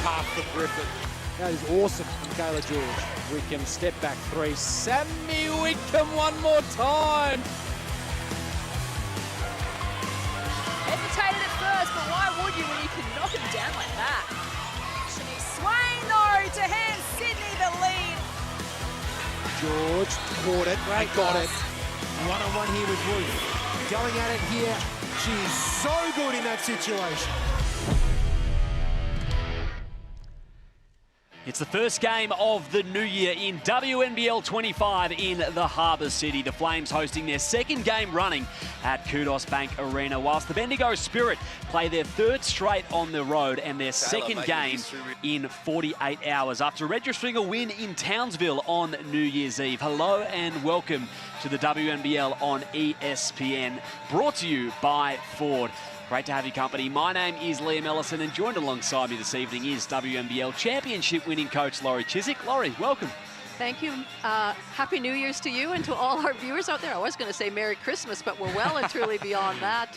half the Griffin. That is awesome from Kayla George. Wickham, step back three. Sammy Wickham one more time. Hesitated at first, but why would you when you can knock him down like that? Shanice Swain, though, to hand Sydney the lead. George caught it, got it. One-on-one here with Ruth. Going at it here. She is so good in that situation. It's the first game of the new year in WNBL 25 in the Harbour City. The Flames hosting their second game running at Qudos Bank Arena, whilst the Bendigo Spirit play their third straight on the road and their second game in 48 hours after registering a win in Townsville on New Year's Eve. Hello and welcome to the WNBL on ESPN, brought to you by Ford. Great to have your company. My name is Liam Ellison, and joined alongside me this evening is WNBL Championship winning coach Laurie Chiswick. Laurie, welcome. Thank you. Happy New Year's to you and to all our viewers out there. I was going to say Merry Christmas, but we're well and truly beyond that.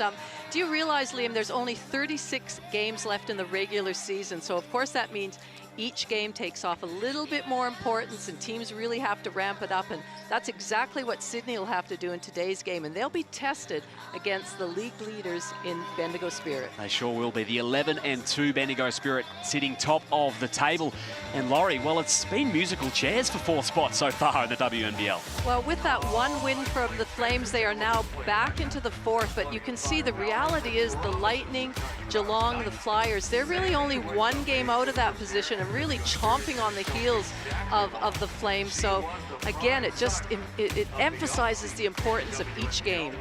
Do you realize, Liam, there's only 36 games left in the regular season, so of course that means each game takes off a little bit more importance and teams really have to ramp it up, and that's exactly what Sydney will have to do in today's game, and they'll be tested against the league leaders in Bendigo Spirit. They sure will be. The 11-2 Bendigo Spirit sitting top of the table. And Laurie, well, it's been musical chairs for 4 spots so far in the WNBL. Well, with that one win from the Flames, they are now back into the 4th, but you can see the reality is the Lightning, Geelong, the Flyers, they're really only 1 game out of that position and really chomping on the heels of the Flames. So again, it emphasizes the importance of each game.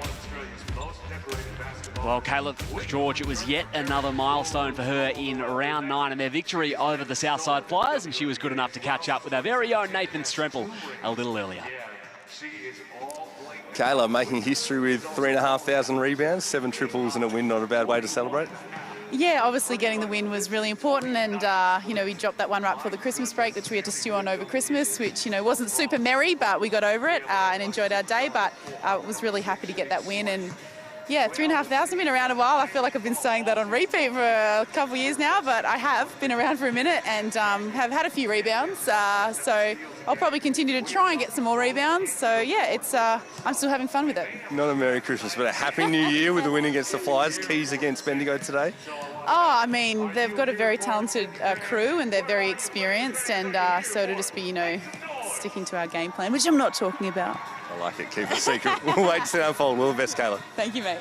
Well, Kayla George, it was yet another milestone for her in round 9 and their victory over the Southside Flyers, and she was good enough to catch up with our very own Nathan Stremple a little earlier. Kayla making history with 3,500 rebounds, 7 triples and a win, not a bad way to celebrate. Yeah, obviously getting the win was really important, and you know, we dropped that one right before the Christmas break, which we had to stew on over Christmas, which, you know, wasn't super merry, but we got over it and enjoyed our day. But was really happy to get that win. And yeah, 3,500 been around a while. I feel like I've been saying that on repeat for a couple of years now, but I have been around for a minute and have had a few rebounds. So I'll probably continue to try and get some more rebounds. So yeah, it's I'm still having fun with it. Not a Merry Christmas, but a Happy New Year with the win against the Flyers. Keys against Bendigo today. Oh, I mean, they've got a very talented crew and they're very experienced, and so it'll just be, you know, sticking to our game plan, which I'm not talking about. I like it. Keep it secret. We'll wait to see it unfold. All the best, Kayla. Thank you, mate.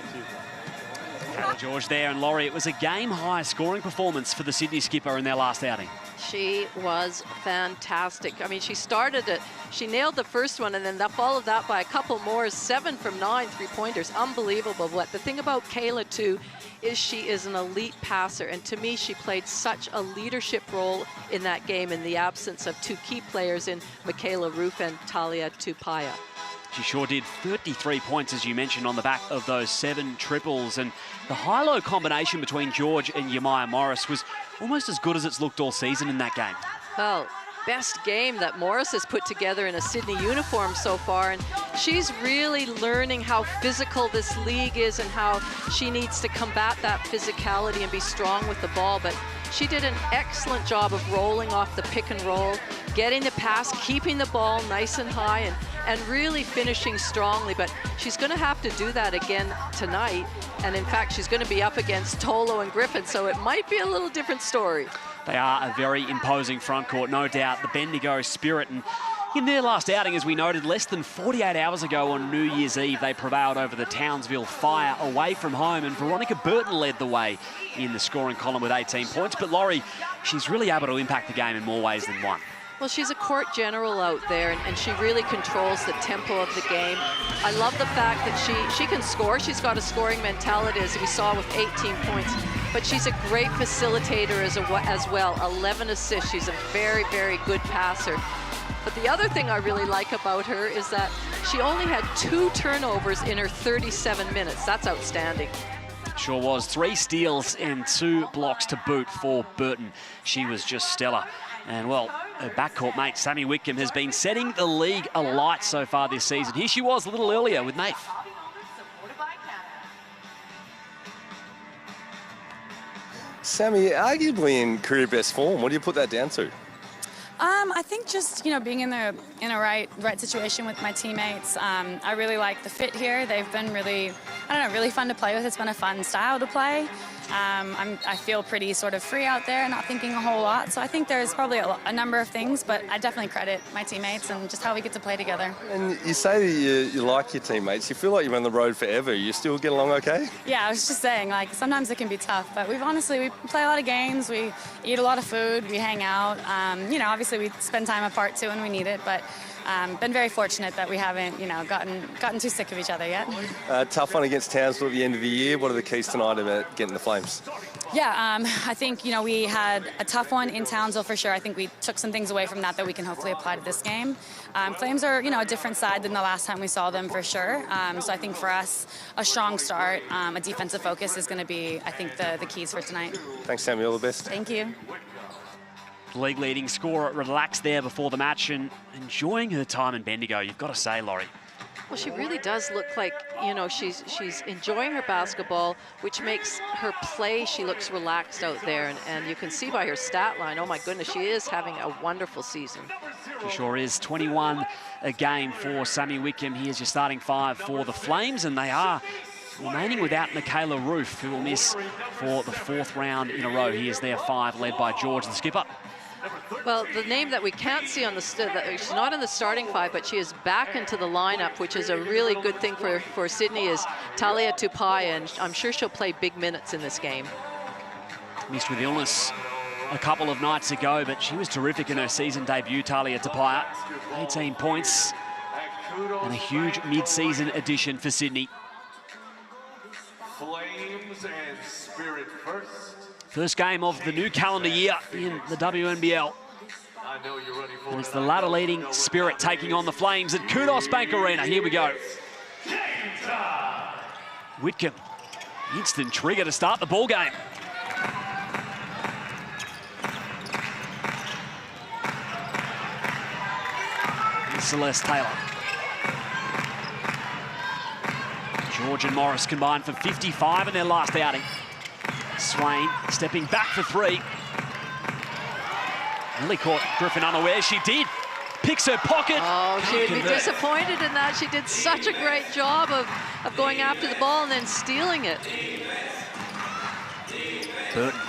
Kayla George there, and Laurie, it was a game-high scoring performance for the Sydney skipper in their last outing. She was fantastic. I mean, she started it, she nailed the first one, and then followed that by a couple more, 7 from 9 3-pointers. Unbelievable. But the thing about Kayla, too, is she is an elite passer, and to me, she played such a leadership role in that game in the absence of 2 key players in Michaela Roof and Talia Tupaya. She sure did. 33 points, as you mentioned, on the back of those 7 triples. And the high-low combination between George and Yamaya Morris was almost as good as it's looked all season in that game. Well, best game that Morris has put together in a Sydney uniform so far. And she's really learning how physical this league is and how she needs to combat that physicality and be strong with the ball. But she did an excellent job of rolling off the pick and roll, getting the pass, keeping the ball nice and high, and really finishing strongly. But she's going to have to do that again tonight. And in fact, she's going to be up against Tolo and Griffin, so it might be a little different story. They are a very imposing front court, no doubt. The Bendigo Spirit, and in their last outing, as we noted, less than 48 hours ago on New Year's Eve, they prevailed over the Townsville Fire away from home, and Veronica Burton led the way in the scoring column with 18 points. But Laurie, she's really able to impact the game in more ways than one. Well, she's a court general out there, and she really controls the tempo of the game. I love the fact that she can score. She's got a scoring mentality, as we saw with 18 points. But she's a great facilitator as well. 11 assists. She's a very, very good passer. But the other thing I really like about her is that she only had 2 turnovers in her 37 minutes. That's outstanding. Sure was. 3 steals and 2 blocks to boot for Burton. She was just stellar. And, well, her backcourt mate, Sammy Wickham, has been setting the league alight so far this season. Here she was a little earlier with Nath. Sammy, arguably in career best form. What do you put that down to? I think just being in the right situation with my teammates. I really like the fit here. They've been really fun to play with. It's been a fun style to play. I feel pretty sort of free out there, not thinking a whole lot. So I think there's probably a number of things, but I definitely credit my teammates and just how we get to play together. And you say that you like your teammates. You feel like you're on the road forever. You still get along okay? Yeah, I was just saying, like, sometimes it can be tough, but we play a lot of games. We eat a lot of food. We hang out. Obviously we spend time apart too when we need it, but been very fortunate that we haven't, gotten too sick of each other yet. Tough one against Townsville at the end of the year. What are the keys tonight about getting the Flames? Yeah, I think, we had a tough one in Townsville for sure. I think we took some things away from that we can hopefully apply to this game. Flames are, a different side than the last time we saw them for sure. So I think for us, a strong start, a defensive focus is going to be, I think, the keys for tonight. Thanks, Sammy. All the best. Thank you. League leading scorer relaxed there before the match and enjoying her time in Bendigo, you've got to say, Laurie. Well, she really does look like, she's enjoying her basketball, which makes her play, she looks relaxed out there. And you can see by her stat line, oh my goodness, she is having a wonderful season. She sure is. 21 a game for Sammy Wickham. He is your starting five for the Flames, and they are remaining without Michaela Roof, who will miss for the 4th round in a row. He is their 5, led by George, the skipper. Well, the name that we can't see on she's not in the starting 5, but she is back into the lineup, which is a really good thing for Sydney, is Talia Tupai, and I'm sure she'll play big minutes in this game. Missed with illness a couple of nights ago, but she was terrific in her season debut, Talia Tupai. 18 points and a huge mid-season addition for Sydney. Flames and Spirit first. First game of the new calendar year in the WNBL. And it's the ladder leading Spirit taking on the Flames at Qudos Bank Arena. Here we go. Whitcomb, instant trigger to start the ball game. Celeste Taylor. George and Morris combined for 55 in their last outing. Swain stepping back for 3. Nearly caught Griffin unaware. She did. Picks her pocket. Oh, she would be disappointed in that. She did such a great job of going after the ball and then stealing it. Burton.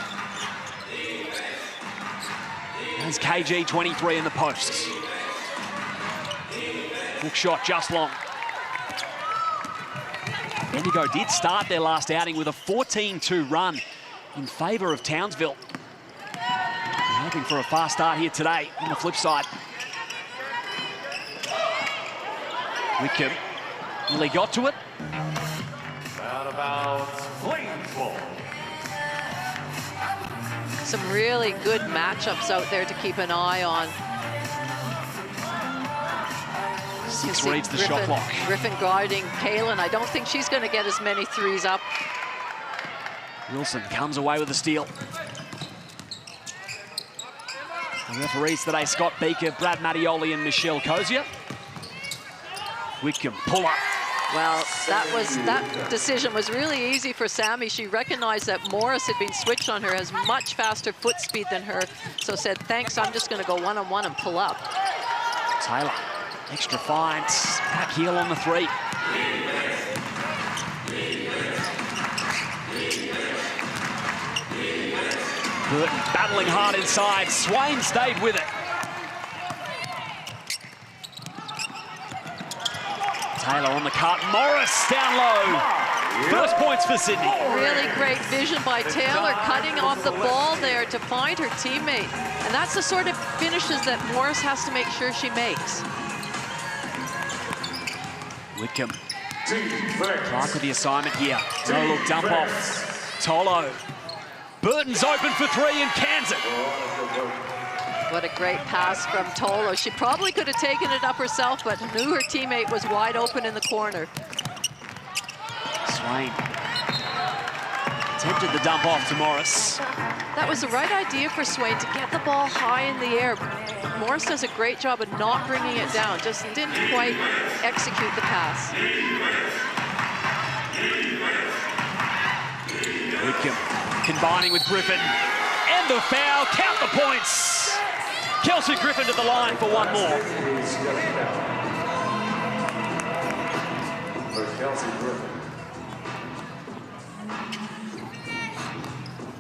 Has KG 23 in the posts. Hook shot just long. Bendigo did start their last outing with a 14-2 run in favour of Townsville. They're hoping for a fast start here today on the flip side. Wickham nearly got to it. Out of bounds, Flames ball. Some really good matchups out there to keep an eye on. 6 reads the shot clock. Griffin guarding Kaylin. I don't think she's going to get as many threes up. Wilson comes away with a steal. The referees today, Scott Beaker, Brad Mattioli and Michelle Cozier. Wickham pull up. Well, that decision was really easy for Sammy. She recognized that Morris had been switched on her, has much faster foot speed than her, so said, thanks, I'm just going to go one-on-one and pull up. Taylor, extra finds, back heel on the 3. Burton battling hard inside. Swain stayed with it. Taylor on the cut. Morris down low. First points for Sydney. Really great vision by Taylor, cutting off the ball there to find her teammate. And that's the sort of finishes that Morris has to make sure she makes. Wickham. Clark with the assignment here. No look dump off. Tolo. Burton's open for 3 and cans it. What a great pass from Tolo. She probably could have taken it up herself, but knew her teammate was wide open in the corner. Swain attempted the dump off to Morris. That was the right idea for Swain to get the ball high in the air. Morris does a great job of not bringing it down, just didn't quite execute the pass. Wickham combining with Griffin. And the foul, count the points. Kelsey Griffin to the line for one more.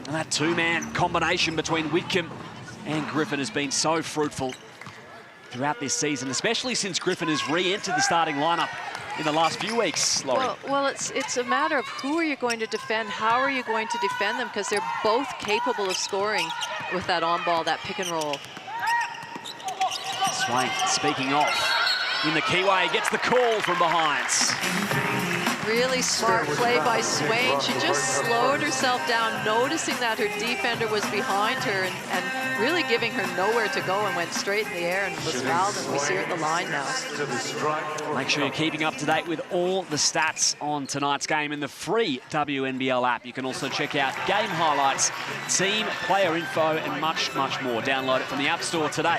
And that two-man combination between Whitcomb and Griffin has been so fruitful throughout this season, especially since Griffin has re-entered the starting lineup in the last few weeks, Laurie. Well, it's a matter of who are you going to defend, how are you going to defend them, because they're both capable of scoring with that on-ball, that pick and roll. Swain speaking off in the keyway, gets the call from behind. Really smart play by Swain. She just slowed herself down, noticing that her defender was behind her and really giving her nowhere to go, and went straight in the air and was fouled, and we see her at the line now. Make sure you're keeping up to date with all the stats on tonight's game in the free WNBL app. You can also check out game highlights, team, player info, and much, much more. Download it from the App Store today.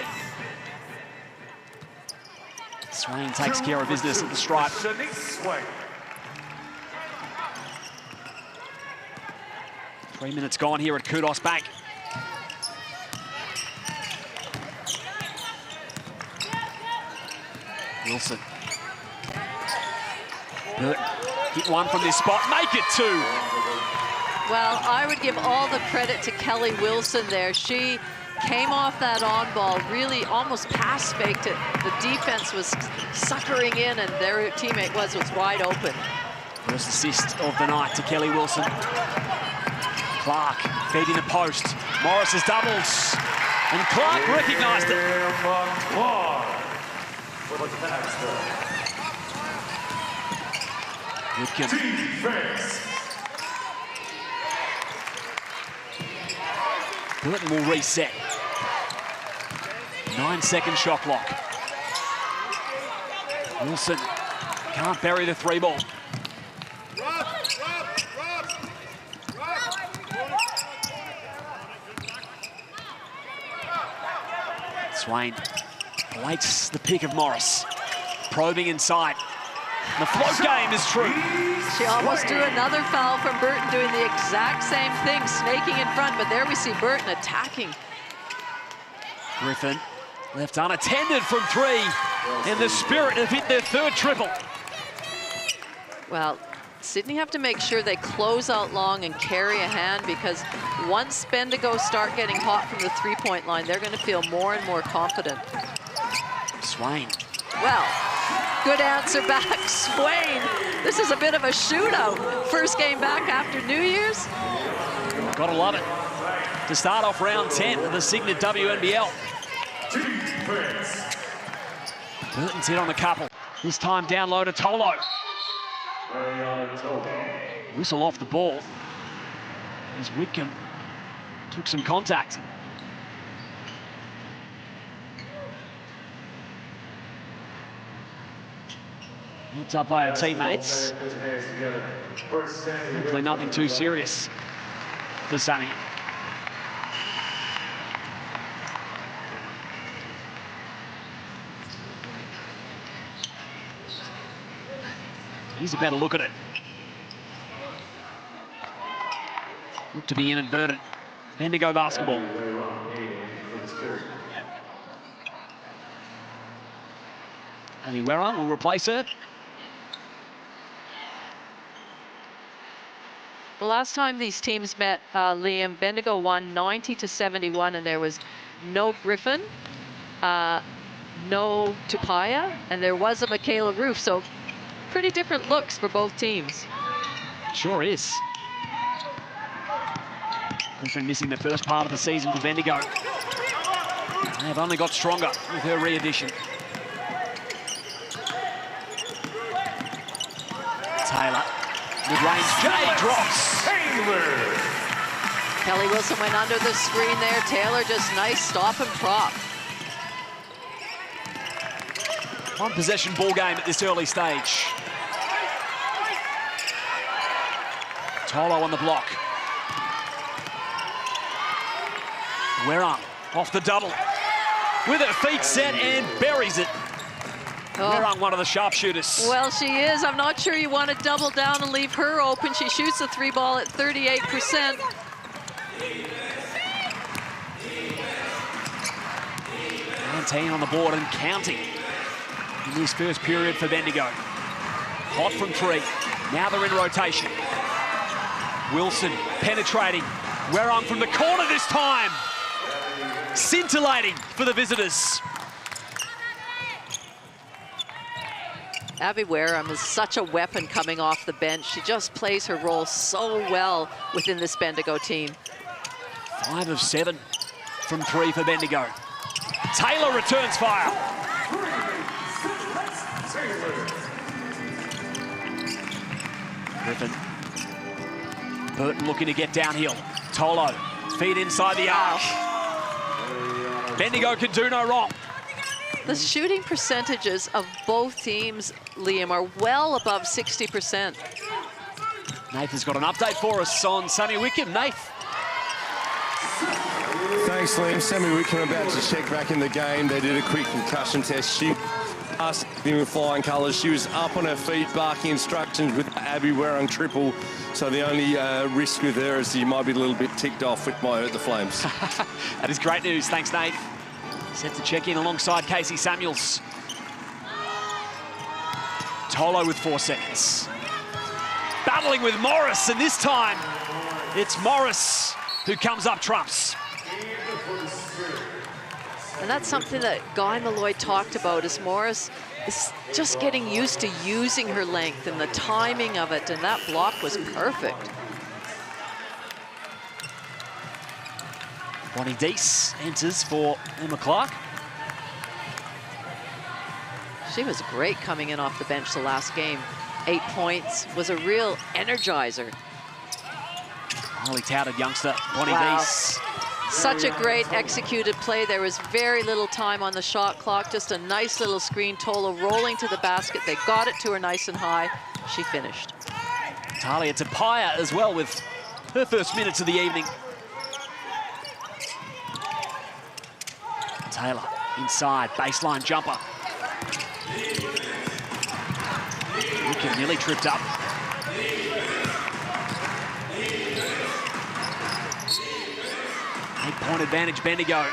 Swain takes care of business at the stripe. 3 minutes gone here at Qudos Bank. Wilson. Burton hit one from this spot, make it two. Well, I would give all the credit to Kelly Wilson there. She came off that on ball, really almost pass faked it. The defense was suckering in, and their teammate was wide open. First assist of the night to Kelly Wilson. Clark feeding the post. Morris's doubles. And Clark recognised it. Whitcomb. Burton will reset. 9-second shot clock. Wilson can't bury the three ball. Swain awaits the pick of Morris. Probing inside. The float game is true. She almost drew another foul from Burton, doing the exact same thing, snaking in front, but there we see Burton attacking. Griffin left unattended from three, and the Spirit have hit their third triple. Well, Sydney have to make sure they close out long and carry a hand, because once Bendigo start getting hot from the three-point line, they're going to feel more and more confident. Swain. Well, good answer back, Swain. This is a bit of a shootout. First game back after New Year's. Gotta love it. To start off round 10 of the Signet WNBL. Burton's hit on the couple. This time down low to Tolo. Whistle off the ball as Whitcomb took some contact. It's up by her teammates. Hopefully nothing too serious for Sunny. Here's a better look at it. Look to be inadvertent. Bendigo basketball. Amy Werra will replace her. The last time these teams met, Liam, Bendigo won 90-71, and there was no Griffin, no Tupaya, and there was a Michaela Roof, so pretty different looks for both teams. Sure is. Griffin missing the first part of the season for Bendigo. They have only got stronger with her re-addition. Taylor, mid-range, Jay drops. Kelly Wilson went under the screen there. Taylor just nice stop and prop. One possession ball game at this early stage. Tolo on the block. Werra off the double. With her feet set and buries it. Werra, one of the sharpshooters. Well, she is. I'm not sure you want to double down and leave her open. She shoots the three ball at 38%. 19 on the board and counting in this first period for Bendigo. Hot from three. Now they're in rotation. Wilson penetrating. Werung from the corner this time. Scintillating for the visitors. Abby Werung is such a weapon coming off the bench. She just plays her role so well within this Bendigo team. 5 of 7 from three for Bendigo. Taylor returns fire. Griffin. Burton looking to get downhill. Tolo, feet inside the arc. Bendigo can do no wrong. The shooting percentages of both teams, Liam, are well above 60%. Nath has got an update for us on Sammy Wickham. Nath. Thanks, Liam. Sammy Wickham about to check back in the game. They did a quick concussion test. She asked him with flying colours. She was up on her feet, barking instructions with Abby Werung triple. So the only risk with her is you might be a little bit ticked off, which might hurt the Flames. That is great news. Thanks, Nath. Set to check in alongside Casey Samuels. Tolo with 4 seconds. Battling with Morris, and this time it's Morris who comes up trumps. And that's something that Guy Malloy talked about, is Morris is just getting used to using her length and the timing of it, and that block was perfect. Bonnie Deese enters for Emma Clark. She was great coming in off the bench the last game. 8 points, was a real energizer. Highly touted youngster, Bonnie Deese. Such a great executed play. There was very little time on the shot clock, just a nice little screen. Tolo rolling to the basket. They got it to her nice and high. She finished. Talia Tapia as well with her first minutes of the evening. Taylor inside, baseline jumper. Wickham nearly tripped up. Eight-point advantage, Bendigo.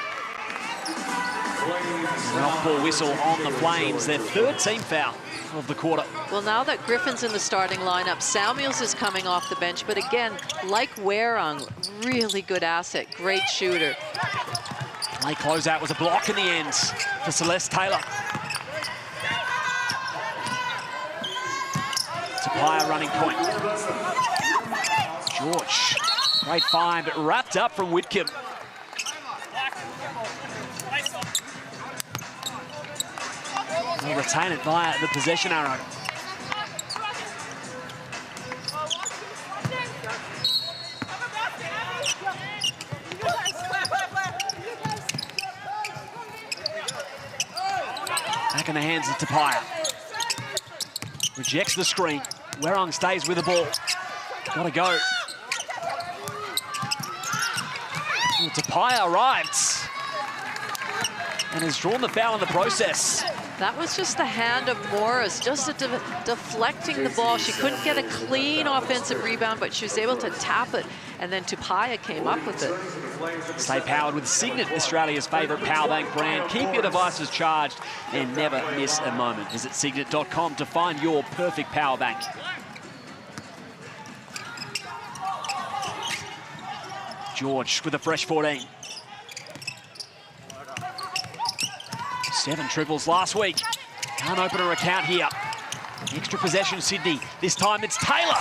An off-ball whistle on the Flames, their third team foul of the quarter. Well, now that Griffin's in the starting lineup, Samuels is coming off the bench, but again, like Werung, really good asset, great shooter. Late closeout was a block in the end for Celeste Taylor. Tapia running point. George, great find, wrapped up from Whitcomb. They'll retain it via the possession arrow. Back in the hands of Tapia. Rejects the screen. Werung stays with the ball. Gotta go. Well, Tapia arrives and has drawn the foul in the process. That was just the hand of Morris, just deflecting the ball. She couldn't get a clean offensive rebound, but she was able to tap it, and then Tapia came up with it. Stay powered with Signet, Australia's favourite power bank brand. Keep your devices charged and never miss a moment. Visit signet.com to find your perfect power bank. George with a fresh 14. 7 triples last week. Can't open her account here. Extra possession, Sydney. This time it's Taylor.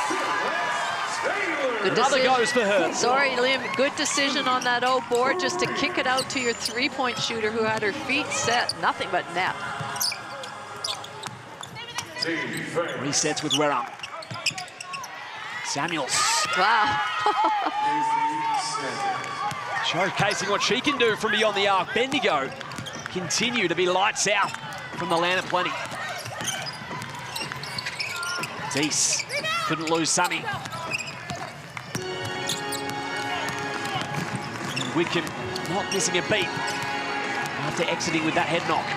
Good Another decision. goes for her. Sorry, Liam, good decision on that O board, just to kick it out to your three-point shooter who had her feet set, nothing but net. Resets with Werung. Samuels. Wow. Showcasing what she can do from beyond the arc. Bendigo continue to be lights out from the land of plenty. Deese couldn't lose Sammy. And Wickham not missing a beat after exiting with that head knock.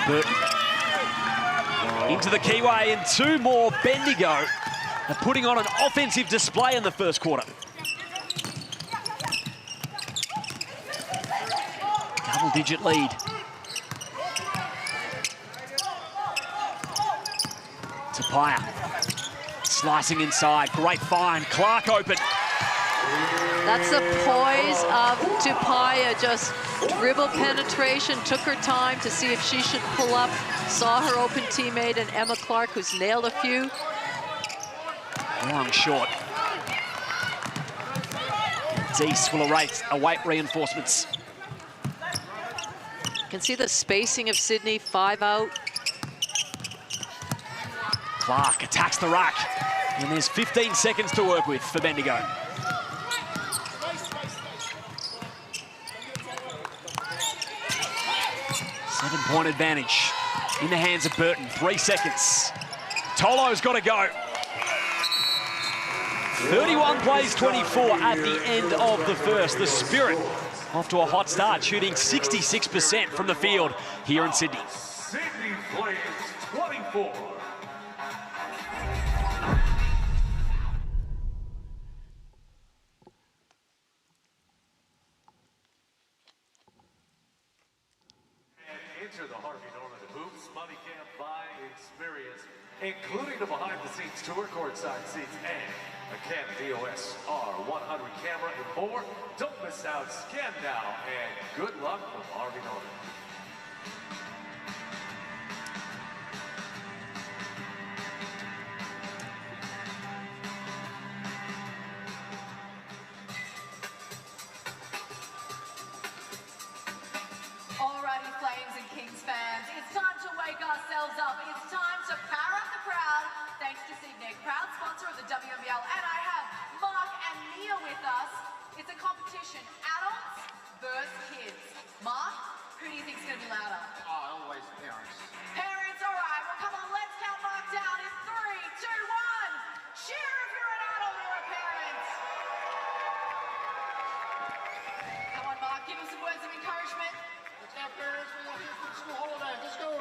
Burton into the keyway and 2 more Bendigo are putting on an offensive display in the first quarter. Double-digit lead. Tapia slicing inside. Great find. Clark open. That's the poise of Tapia. Just dribble penetration. Took her time to see if she should pull up. Saw her open teammate and Emma Clark, who's nailed a few. Long short. Deese will await reinforcements. You can see the spacing of Sydney, 5 out. Clark attacks the rack. And there's 15 seconds to work with for Bendigo. Seven-point advantage in the hands of Burton. 3 seconds. Tolo's got to go. 31 plays 24 at the end of the first. The Spirit off to a hot start, shooting 66% from the field here in Sydney. Sydney Flames 24. Enter the Harvey Norman Hoops Money Camp buying experience, including the behind-the-scenes tour, courtside seats, and a Canon EOS R100 camera and more. Don't miss out. Scan now, and good luck from Harvey Norman. Alrighty, Flames and Kings fans, it's time to wake ourselves up. It's time to power up the crowd. Thanks to Signet, proud sponsor of the WNBL, and I have Mark and Mia with us. It's a competition, adults versus kids. Mark, who do you think is going to be louder? Oh, always parents. Parents, all right. Well, come on, let's count Mark down in 3, 2, 1. Cheer if you're an adult or a parent. Come on, Mark, give him some words of encouragement. Let's go, parents. We're here for the school holiday. Let's go.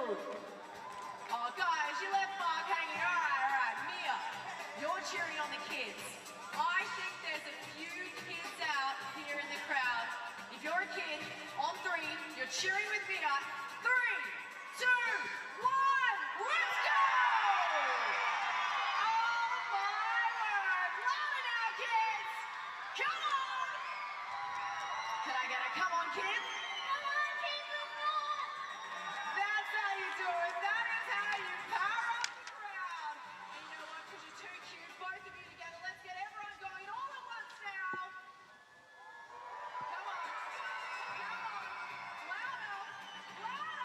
Oh, guys, you left Mark hanging. All right. Mia, you're cheering on the kids. I think there's a few kids out here in the crowd. If you're a kid, on 3, you're cheering with Mia. 3, 2, 1, let's go! Oh, my word. Louder now, kids. Come on. Can I get a come on, kids? Come on, kids, let's go. That's how you do it. That is how you power up the crowd. And you know what? Because you're too cute, both of you together. Let's get everyone going all at once now. Come on. Come on. Louder. Louder.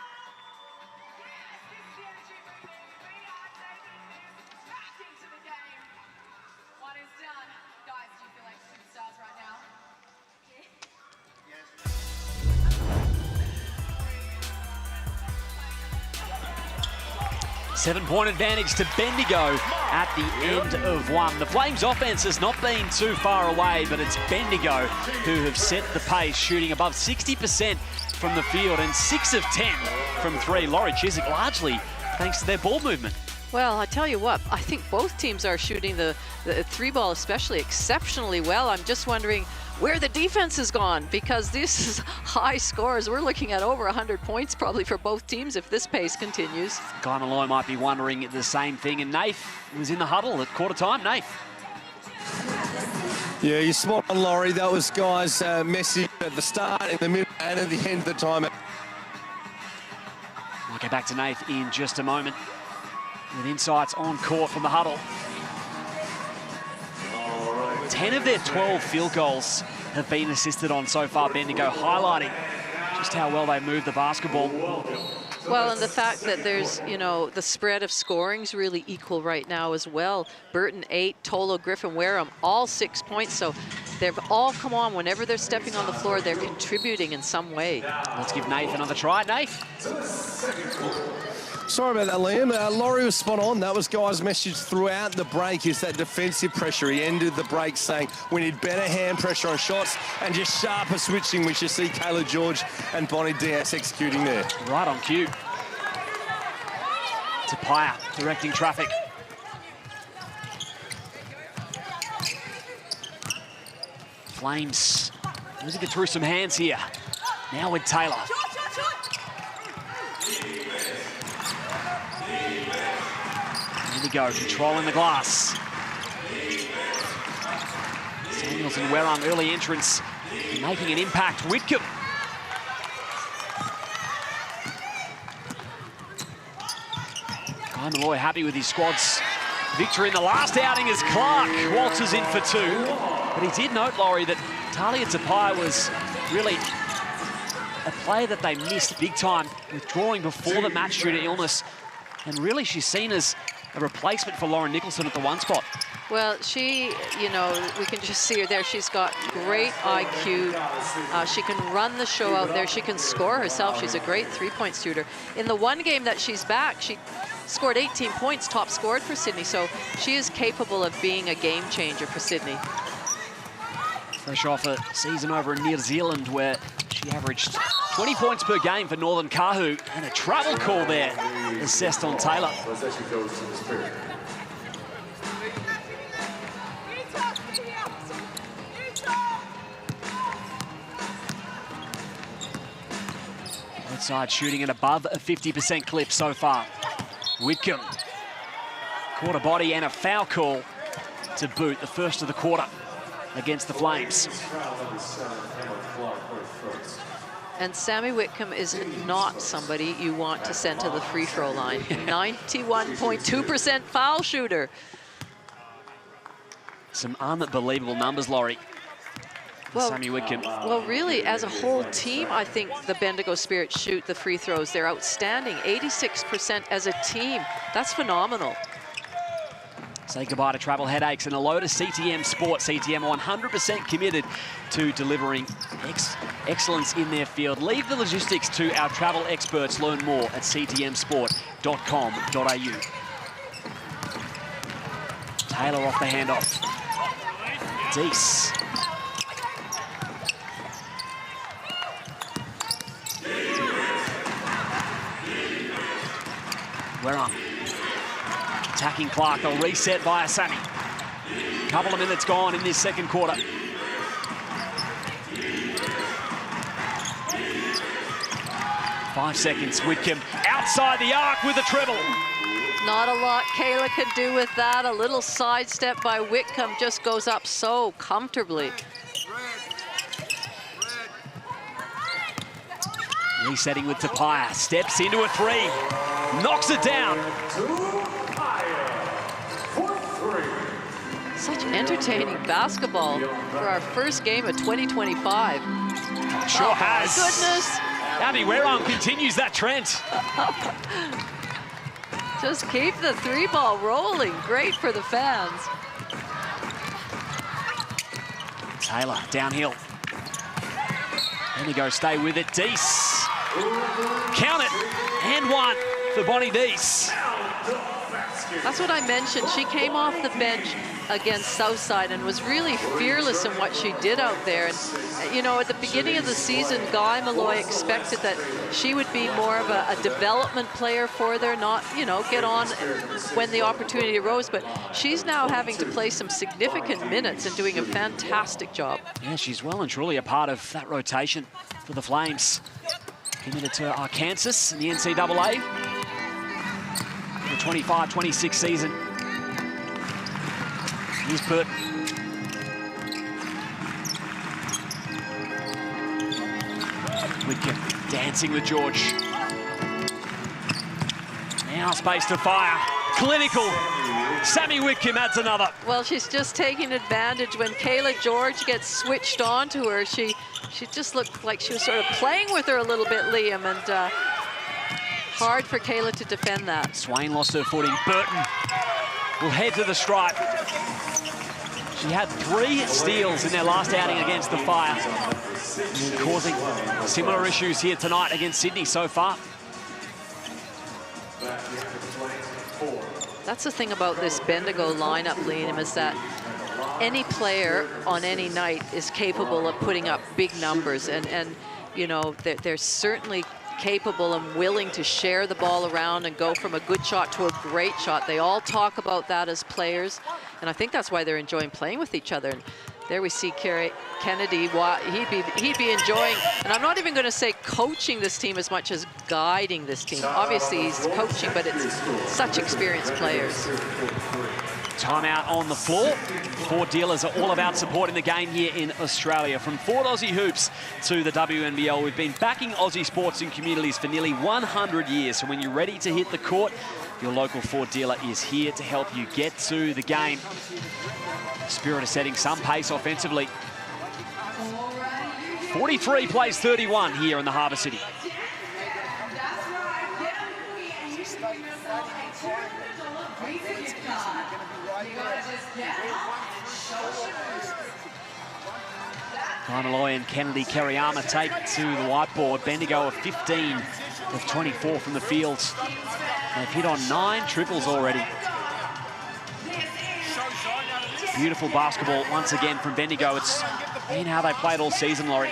Yes, this is the energy we need. We are taking this back into the game. One is done. Guys, do you feel like superstars right now? Seven-point advantage to Bendigo at the end of one. The Flames' offense has not been too far away, but it's Bendigo who have set the pace, shooting above 60% from the field and 6 of 10 from 3. Laurie Chiswick, largely thanks to their ball movement. Well, I tell you what, I think both teams are shooting the 3-ball especially exceptionally well. I'm just wondering where the defense has gone, because this is high scores. We're looking at over 100 points probably for both teams if this pace continues. Guy Malloy might be wondering the same thing, and Nath was in the huddle at quarter time. Nath. Yeah, you're spot on, Laurie. That was Guy's message at the start, in the middle, and at the end of the time. We'll get back to Nath in just a moment with insights on court from the huddle. 10 of their 12 field goals have been assisted on so far, Bendigo, highlighting just how well they move the basketball. Well, and the fact that there's, you know, the spread of scoring's really equal right now as well. Burton 8, Tolo, Griffin, Wareham, all 6 points. So they've all come on. Whenever they're stepping on the floor, they're contributing in some way. Let's give Nath another try. Nath. Sorry about that, Liam. Laurie was spot on. That was Guy's message throughout the break, is that defensive pressure. He ended the break saying we need better hand pressure on shots and just sharper switching, which you see Kayla George and Bonnie Diaz executing there. Right on cue. Tapia directing traffic. Flames losing it through some hands here. Now with Taylor. Bendigo controlling the glass. Samuels and Werung, early entrance, making an impact. Whitcomb. Guy Malloy happy with his squad's victory in the last outing as Clark waltzes in for 2. But he did note, Laurie, that Talia Tapai was really a player that they missed big time, withdrawing before the match due to illness. And really she's seen as a replacement for Lauren Nicholson at the 1 spot. Well, she, you know, we can just see her there. She's got great IQ. She can run the show out there. She can score herself. She's a great three-point shooter. In the 1 game that she's back, she scored 18 points, top scored for Sydney. So she is capable of being a game changer for Sydney. Fresh off a season over in New Zealand where she averaged 20 points per game for Northern Kahu, and a travel call there assessed on Taylor. Both sides shooting at above a 50% clip so far. Whitcomb caught a body and a foul call to boot, the first of the quarter against the Flames. And Sammy Whitcomb is not somebody you want to send to the free throw line. 91.2% foul shooter. Some unbelievable numbers, Laurie. Well, Sammy Whitcomb. Well, really, as a whole team, I think the Bendigo Spirit shoot the free throws. They're outstanding, 86% as a team. That's phenomenal. Say goodbye to travel headaches and hello to CTM Sport. CTM 100% committed to delivering excellence in their field. Leave the logistics to our travel experts. Learn more at ctmsport.com.au. Taylor off the handoff. Deese. Werung. Attacking Clark, they'll reset via Sammy. Couple of minutes gone in this second quarter. Five seconds, Whitcomb outside the arc with a treble. Not a lot Kayla can do with that. A little sidestep by Whitcomb just goes up so comfortably. Resetting with Tapia, steps into a 3, knocks it down. Such entertaining basketball for our first game of 2025. Sure has. My goodness. Abby Werung continues that trend. Just keep the 3-ball rolling. Great for the fans. Taylor downhill. Bendigo stay with it. Deese. Count it. And 1 for Bonnie Deese. That's what I mentioned. She came off the bench against Southside and was really fearless in what she did out there. And, you know, at the beginning of the season, Guy Malloy expected that she would be more of a development player for there, not, you know, get on when the opportunity arose. But she's now having to play some significant minutes and doing a fantastic job. Yeah, she's well and truly a part of that rotation for the Flames. Committed to Arkansas in the NCAA. The 25-26 season. Here's Burton. Whitcomb dancing with George. Now space to fire. Clinical. Sammy Whitcomb adds another. Well, she's just taking advantage. When Kayla George gets switched on to her, she just looked like she was sort of playing with her a little bit, Liam, and hard for Kayla to defend that. Swain lost her footing. Burton will head to the stripe. She had 3 steals in their last outing against the Fire, causing similar issues here tonight against Sydney so far. That's the thing about this Bendigo lineup, Liam, is that any player on any night is capable of putting up big numbers, and you know, they're certainly capable and willing to share the ball around and go from a good shot to a great shot. They all talk about that as players, and I think that's why they're enjoying playing with each other. And There we see Kennedy. He'd be enjoying, and I'm not even going to say coaching this team as much as guiding this team. Obviously, he's coaching, but it's such experienced players. Timeout on the floor. Ford dealers are all about supporting the game here in Australia. From Ford Aussie Hoops to the WNBL, we've been backing Aussie sports and communities for nearly 100 years. So when you're ready to hit the court, your local Ford dealer is here to help you get to the game. Spirit is setting some pace offensively. 43 plays 31 here in the Harbour City. Malloy and Kennedy Kerryama take to the whiteboard. Bendigo of 15 of 24 from the field. They've hit on 9 triples already. Beautiful basketball once again from Bendigo. It's been how they played all season, Laurie.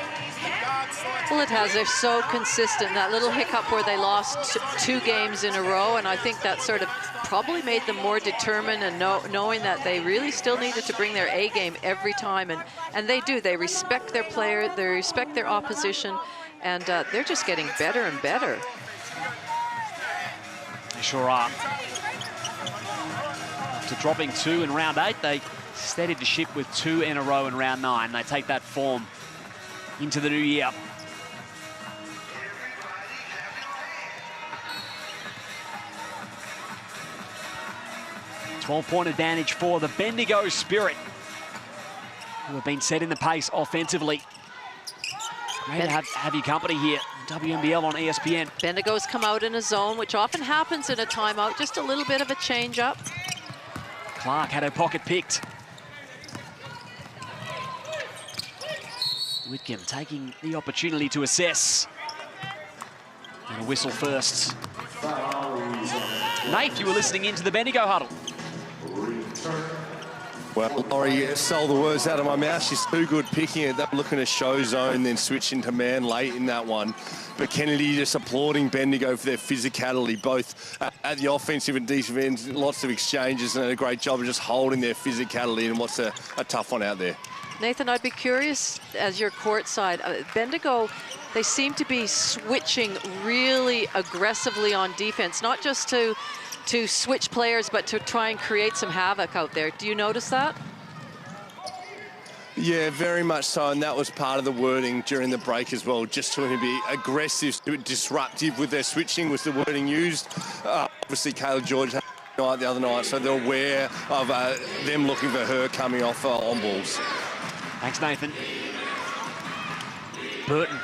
Well, it has. They're so consistent. That little hiccup where they lost 2 games in a row, and I think that sort of probably made them more determined and knowing that they really still needed to bring their A game every time, and they do. They respect their player, they respect their opposition, and they're just getting better and better. They sure are. After dropping 2 in round 8, they steadied the ship with 2 in a row in round 9. They take that form into the new year. Twelve-point advantage for the Bendigo Spirit, who have been setting the pace offensively. Great to have your company here. WNBL on ESPN. Bendigo's come out in a zone, which often happens in a timeout. Just a little bit of a change-up. Clark had her pocket picked. Whitcomb taking the opportunity to assess. And a whistle first. Nate, you were listening into the Bendigo huddle. Well, Laurie stole the words out of my mouth. She's too good picking it. That looking to show zone, then switch into man late in that one. But Kennedy just applauding Bendigo for their physicality, both at the offensive and defensive ends. Lots of exchanges and a great job of just holding their physicality and what's a tough one out there. Nathan, I'd be curious, as your court side, Bendigo, they seem to be switching really aggressively on defense, not just to switch players, but to try and create some havoc out there. Do you notice that? Yeah, very much so, and that was part of the wording during the break as well, just trying to be aggressive, disruptive with their switching was the wording used. Obviously, Kayla George had a night the other night, so they're aware of them looking for her coming off on balls. Thanks, Nathan. Burton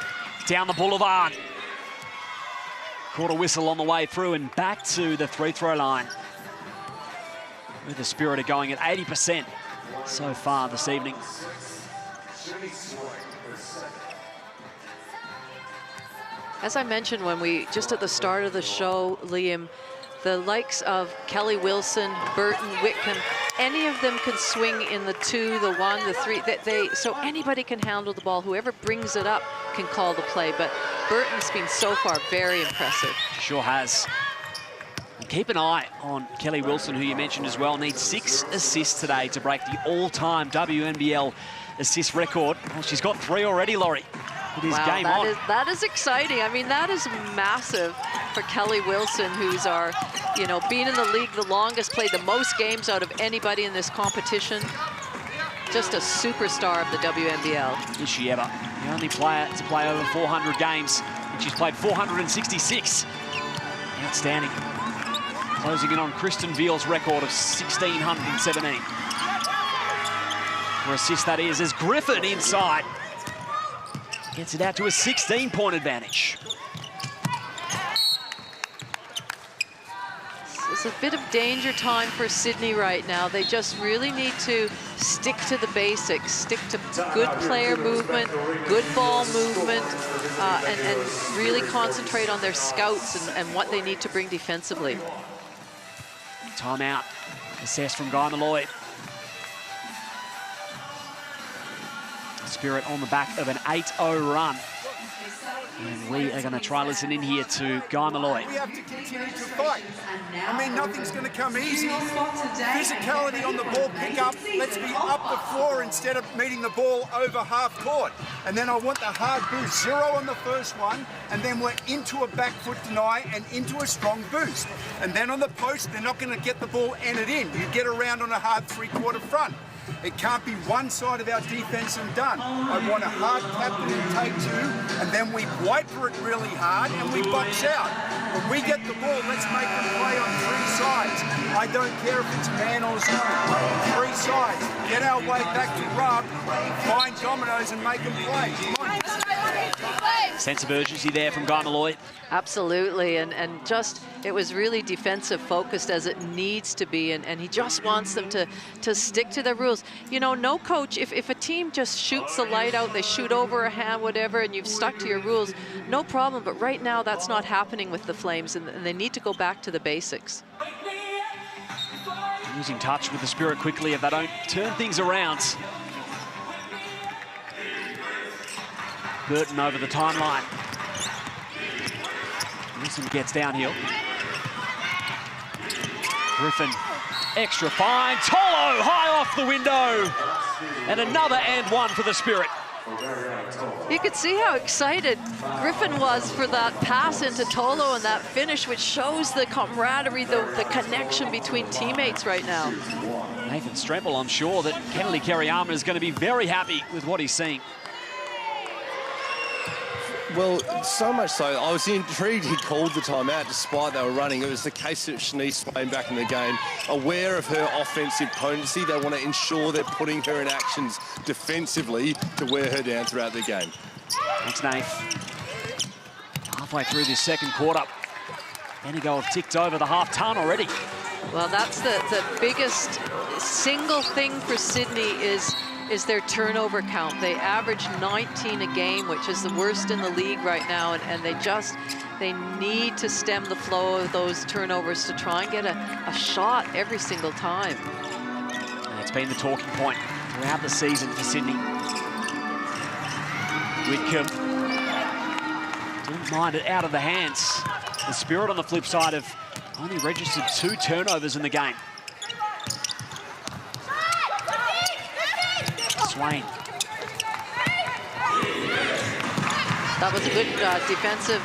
down the boulevard. Caught a whistle on the way through and back to the free-throw line. With the Spirit are going at 80% so far this evening. As I mentioned when just at the start of the show, Liam, the likes of Kelly Wilson, Burton, Whitcomb, any of them can swing in the 2, the 1, the 3. So anybody can handle the ball. Whoever brings it up can call the play. But Burton's been so far very impressive. Sure has. And keep an eye on Kelly Wilson, who you mentioned as well. Needs 6 assists today to break the all-time WNBL assist record. Well, she's got 3 already, Laurie. It is game on. That is exciting. I mean, that is massive for Kelly Wilson, who's been in the league the longest, played the most games out of anybody in this competition. Just a superstar of the WNBL. Is she ever? The only player to play over 400 games, and she's played 466. Outstanding. Closing in on Kristen Veal's record of 1,617. For assist, that is, as Griffin inside gets it out to a 16-point advantage. It's a bit of danger time for Sydney right now. They just really need to stick to the basics, stick to good player movement, good ball movement, and really concentrate on their scouts and what they need to bring defensively. Timeout. Assessed from Guy Malloy. Spirit on the back of an 8-0 run. And we are going to try listen in here to Guy Malloy. We have to continue to fight. I mean, nothing's going to come easy. Physicality on the ball pick-up. Let's be up the floor instead of meeting the ball over half court. And then I want the hard boost. 0 on the first one, and then we're into a back foot deny and into a strong boost. And then on the post, they're not going to get the ball entered in. You get around on a hard three-quarter front. It can't be one side of our defense and done. I want a hard captain in take 2, and then we wiper it really hard and we box out. When we get the ball, let's make them play on 3 sides. I don't care if it's man or zone. 3 sides. Get our way back to rub, find dominoes and make them play. Come on. Sense of urgency there from Guy Malloy. Absolutely, and just, it was really defensive focused as it needs to be, and he just wants them to stick to their rules. You know, no coach, if a team just shoots the light out, they shoot over a hand, whatever, and you've stuck to your rules, no problem, but right now that's not happening with the Flames, and they need to go back to the basics. Losing touch with the Spirit quickly if they don't turn things around. Burton over the timeline. Wilson gets downhill. Griffin, extra fine. Tolo high off the window. And another and one for the Spirit. You could see how excited Griffin was for that pass into Tolo and that finish, which shows the camaraderie, the connection between teammates right now. Nathan Strempel, I'm sure that Kennedy Kariyama is going to be very happy with what he's seeing. Well, so much so, I was intrigued he called the timeout despite they were running. It was the case of Shanice Swain back in the game. Aware of her offensive potency, they want to ensure they're putting her in actions defensively to wear her down throughout the game. Thanks, Nate. Halfway through this second quarter, Bendigo have ticked over the half-ton already. Well, that's the biggest single thing for Sydney is their turnover count. They average 19 a game, which is the worst in the league right now, and they need to stem the flow of those turnovers to try and get a shot every single time. And it's been the talking point throughout the season for Sydney. Whitcomb didn't mind it out of the hands. The Spirit on the flip side have only registered 2 turnovers in the game. Swain. That was a good defensive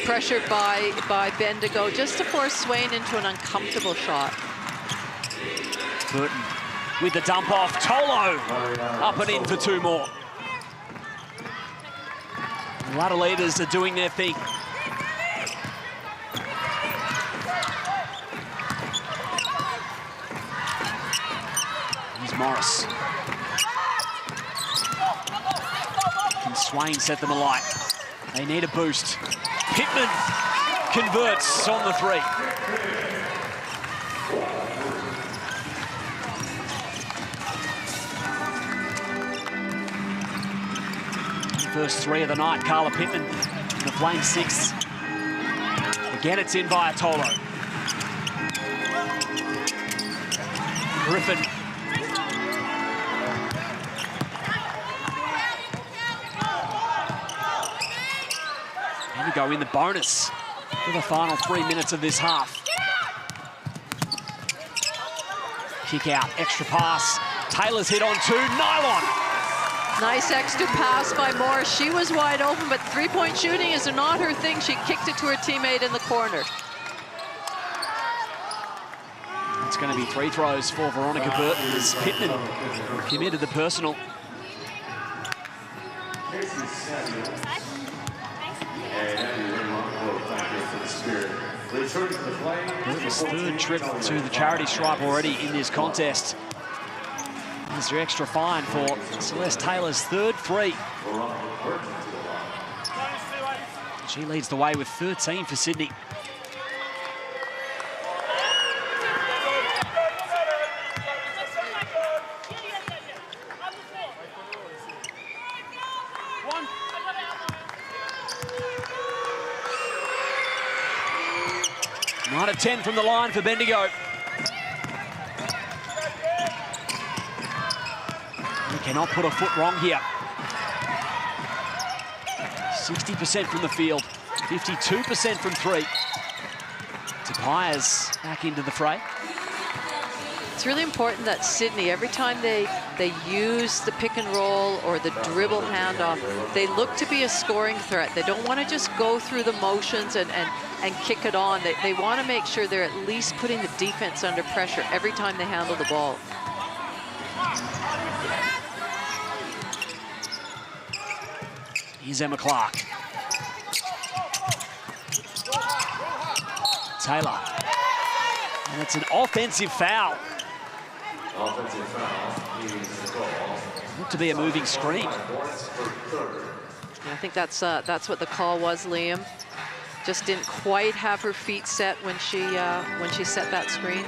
pressure by Bendigo, just to force Swain into an uncomfortable shot. Burton with the dump off. Tolo up and in for 2 more. A lot of leaders are doing their thing. Here's Morris. Can Swain set them alight? They need a boost. Pittman converts on the 3. First 3 of the night, Carla Pittman in the Flames 6th. Again, it's in via Tolo. Griffin. Bendigo in the bonus for the final 3 minutes of this half. Kick out, extra pass. Taylor's hit on 2, nylon. Nice extra pass by Morris. She was wide open, but three-point shooting is not her thing. She kicked it to her teammate in the corner. It's going to be 3 throws for Veronica Burton as Pittman committed the personal. Burton's 3rd trip to the charity stripe already in this contest. There's your extra fine for Celeste Taylor's 3rd free. She leads the way with 13 for Sydney. Nine of 10 from the line for Bendigo. Cannot put a foot wrong here. 60% from the field, 52% from three. Tapia's back into the fray. It's really important that Sydney, every time they use the pick and roll or the dribble handoff, they look to be a scoring threat. They don't want to just go through the motions and kick it on. They want to make sure they're at least putting the defense under pressure every time they handle the ball. Here's Emma Clark. Taylor. And it's an offensive foul. Offensive foul is called. Looked to be a moving screen. Yeah, I think that's what the call was, Liam. Just didn't quite have her feet set when she set that screen.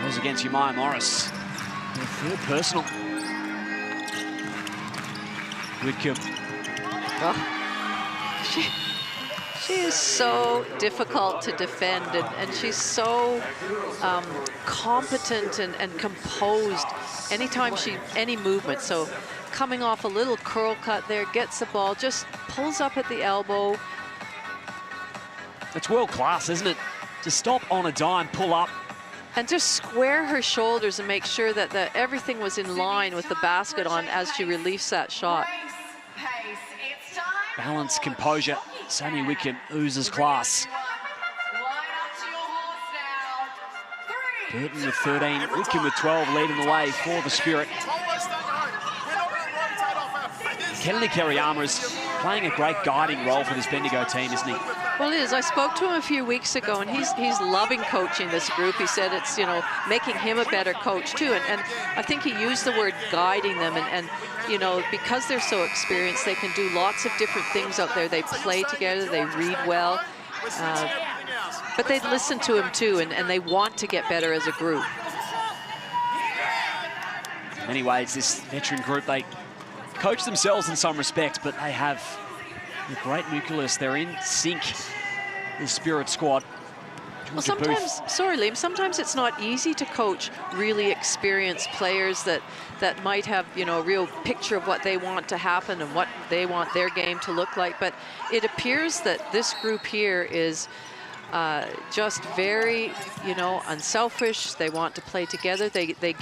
Goes against Umaya Morris. Her third personal. Whitcomb. Oh, she is so difficult to defend, and she's so competent and composed anytime any movement. So coming off a little curl cut there, gets the ball, just pulls up at the elbow. It's world class, isn't it? To stop on a dime, pull up. And just square her shoulders and make sure that everything was in line with the basket on as she released that shot. Balance, composure. Sammy Whitcomb oozes class. Burton with 13, Whitcomb with 12, leading the way for the Spirit. Kennedy Kerryama is playing a great guiding role for this Bendigo team, isn't he? Well, it is. I spoke to him a few weeks ago, and he's loving coaching this group. He said it's, you know, making him a better coach too. And I think he used the word guiding them. And you know, because they're so experienced, they can do lots of different things out there. They play together, they read well, but they listen to him too, and they want to get better as a group. In many ways, this veteran group, they coach themselves in some respects, but they have a great nucleus. They're in sync, the Spirit squad. Well, sometimes, sorry, Liam, sometimes it's not easy to coach really experienced players that might have, you know, a real picture of what they want to happen and what they want their game to look like. But it appears that this group here is just very, you know, unselfish. They want to play together. They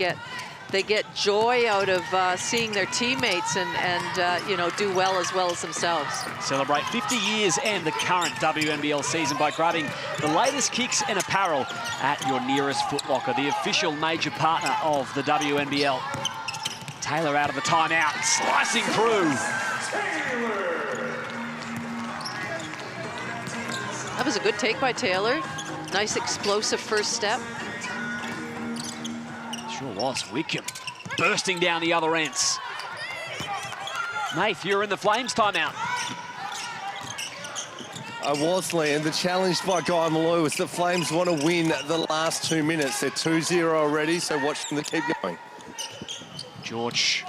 get joy out of seeing their teammates and you know, do well as themselves. Celebrate 50 years and the current WNBL season by grabbing the latest kicks and apparel at your nearest Foot Locker, the official major partner of the WNBL. Taylor out of the timeout, slicing through. That was a good take by Taylor. Nice explosive first step. Sure was. Whitcomb bursting down the other ends. Nath, you're in the Flames timeout. I was, Liam. The challenge by Guy Malloy was the Flames want to win the last 2 minutes. They're 2-0 already, so watch them to keep going. George.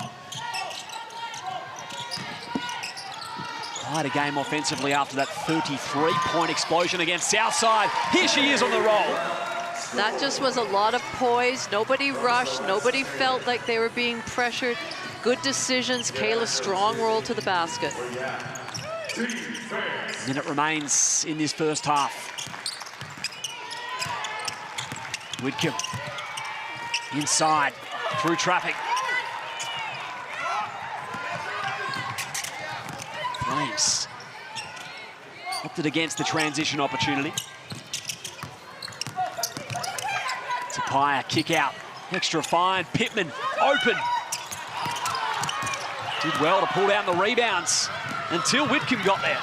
Quite a game offensively after that 33-point explosion against Southside. Here she is on the roll. That just was a lot of poise. Nobody rushed. Nobody felt like they were being pressured. Good decisions. Kayla's strong roll to the basket. Minute remains in this first half. Whitcomb inside through traffic. Flames opted against the transition opportunity. Tapia, kick out, extra fine, Pittman, open. Did well to pull down the rebounds until Whitcomb got there.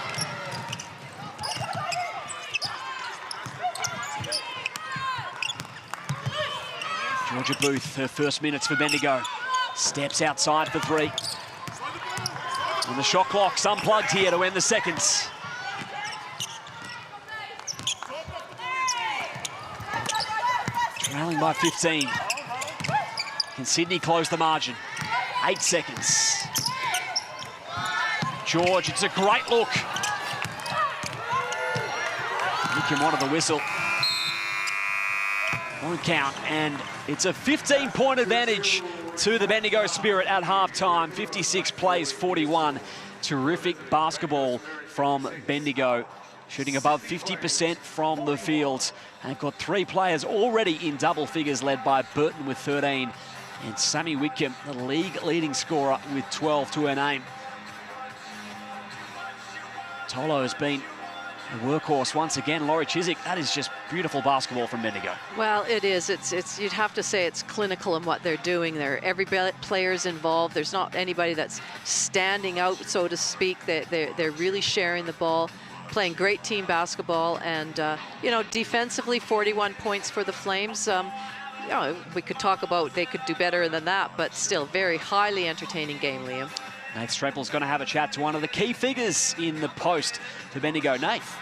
Georgia Booth, her first minutes for Bendigo. Steps outside for three. And the shot clock's unplugged here to end the seconds. Trailing by 15. Can Sydney close the margin? 8 seconds. George, it's a great look. Whitcomb wanted the whistle. Won't count, and it's a 15-point advantage to the Bendigo Spirit at halftime. 56 plays 41. Terrific basketball from Bendigo, shooting above 50% from the field. And they've got 3 players already in double figures, led by Burton with 13. And Sammy Whitcomb, the league leading scorer, with 12 to her name. Tolo has been a workhorse once again. Laurie Chiswick, that is just beautiful basketball from Bendigo. Well, it is. It's you'd have to say it's clinical in what they're doing there. Every player's involved. There's not anybody that's standing out, so to speak. They're really sharing the ball, playing great team basketball, and you know, defensively, 41 points for the Flames. You know, we could talk about they could do better than that, but still very highly entertaining game, Liam. Nath Streppel's going to have a chat to one of the key figures in the post for Bendigo. Nath.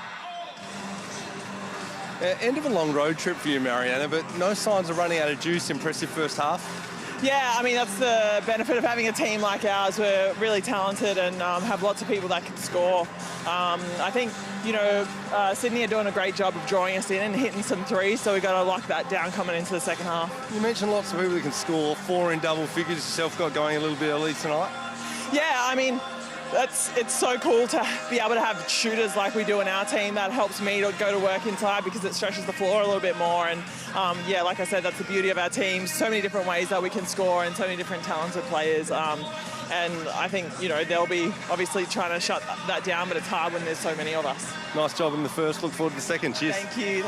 End of a long road trip for you, Mariana, but no signs of running out of juice. Impressive first half. Yeah, I mean, that's the benefit of having a team like ours. We're really talented and have lots of people that can score. I think, you know, Sydney are doing a great job of drawing us in and hitting some threes, so we've got to lock that down coming into the second half. You mentioned lots of people that can score, 4 in double figures. Yourself got going a little bit early tonight. Yeah, I mean, it's so cool to be able to have shooters like we do in our team. That helps me to go to work inside because it stretches the floor a little bit more. And yeah, like I said, that's the beauty of our team. So many different ways that we can score and so many different talented players. And I think, you know, they'll be obviously trying to shut that down, but it's hard when there's so many of us. Nice job in the first. Look forward to the second. Cheers. Thank you.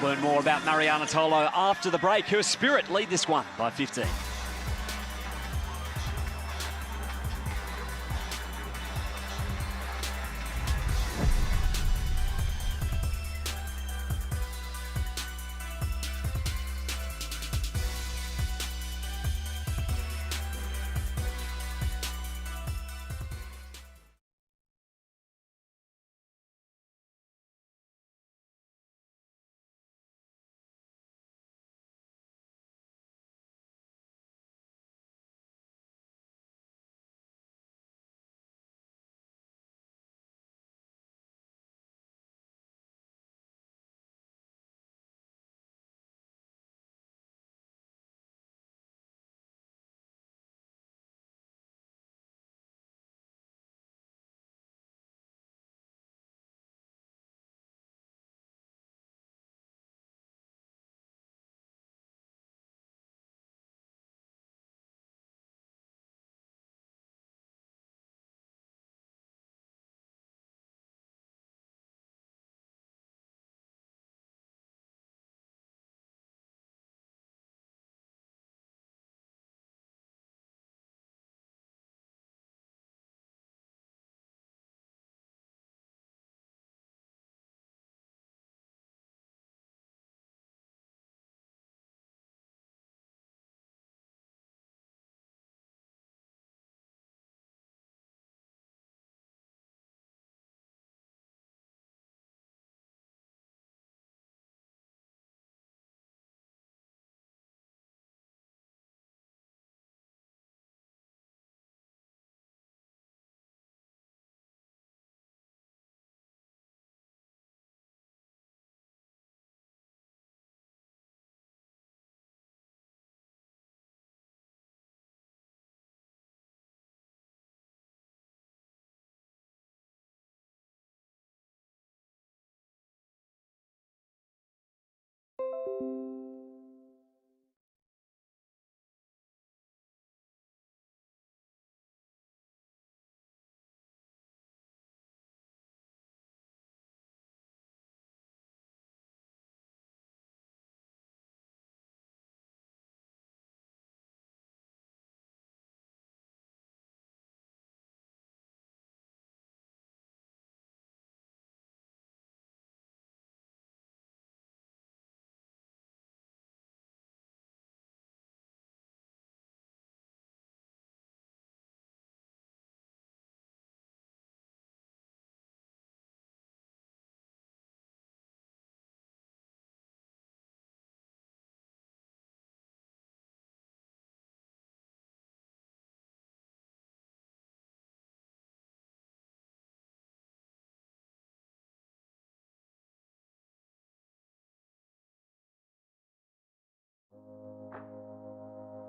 We'll learn more about Mariana Tolo after the break. Her Spirit lead this one by 15.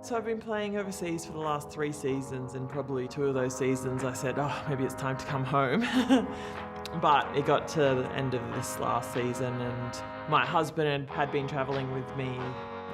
So I've been playing overseas for the last 3 seasons, and probably 2 of those seasons I said, oh, maybe it's time to come home. But it got to the end of this last season and my husband had been travelling with me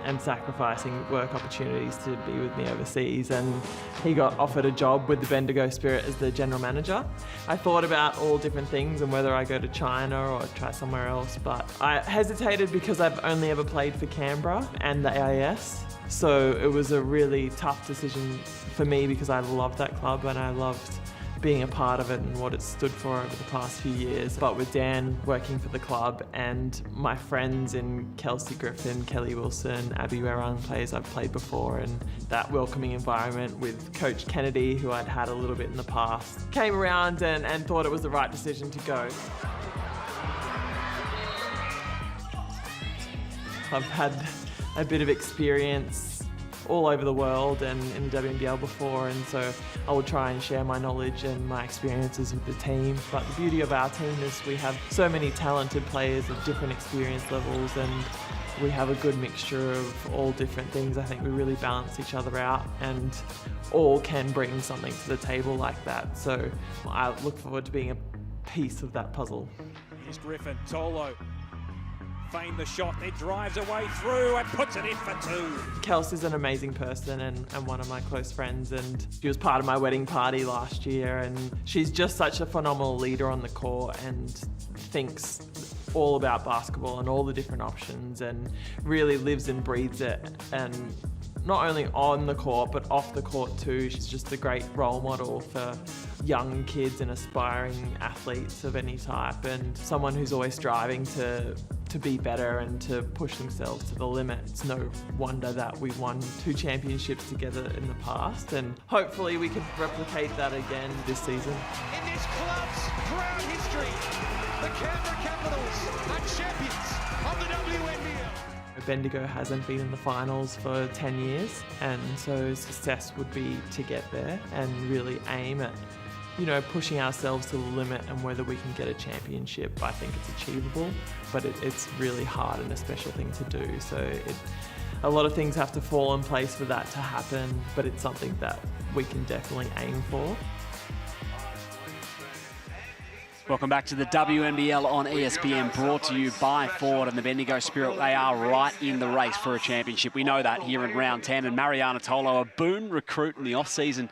and sacrificing work opportunities to be with me overseas, and he got offered a job with the Bendigo Spirit as the general manager. I thought about all different things and whether I go to China or try somewhere else, but I hesitated because I've only ever played for Canberra and the AIS. So it was a really tough decision for me because I loved that club and I loved being a part of it and what it stood for over the past few years. But with Dan working for the club and my friends in Kelsey Griffin, Kelly Wilson, Abby Werung, players I've played before, and that welcoming environment with Coach Kennedy, who I'd had a little bit in the past, came around and thought it was the right decision to go. I've had a bit of experience all over the world and in the WNBL before, and so I will try and share my knowledge and my experiences with the team. But the beauty of our team is we have so many talented players of different experience levels, and we have a good mixture of all different things. I think we really balance each other out and all can bring something to the table like that. So I look forward to being a piece of that puzzle. Here's Griffin, Tolo. Feigned the shot, then drives away through and puts it in for 2. Kelsey's an amazing person and one of my close friends, and she was part of my wedding party last year, and she's just such a phenomenal leader on the court and thinks all about basketball and all the different options and really lives and breathes it, and not only on the court but off the court too. She's just a great role model for young kids and aspiring athletes of any type, and someone who's always striving to be better and to push themselves to the limit. It's no wonder that we won 2 championships together in the past, and hopefully we can replicate that again this season. In this club's proud history, the Canberra Capitals are champions of the WNBL. Bendigo hasn't been in the finals for 10 years, and so success would be to get there and really aim at, you know, pushing ourselves to the limit, and whether we can get a championship, I think it's achievable, but it's really hard and a special thing to do. So a lot of things have to fall in place for that to happen, but it's something that we can definitely aim for. Welcome back to the WNBL on ESPN, brought to you by Ford and the Bendigo Spirit. They are right in the race for a championship. We know that here in round 10, and Mariana Tolo, a boon recruit in the off-season.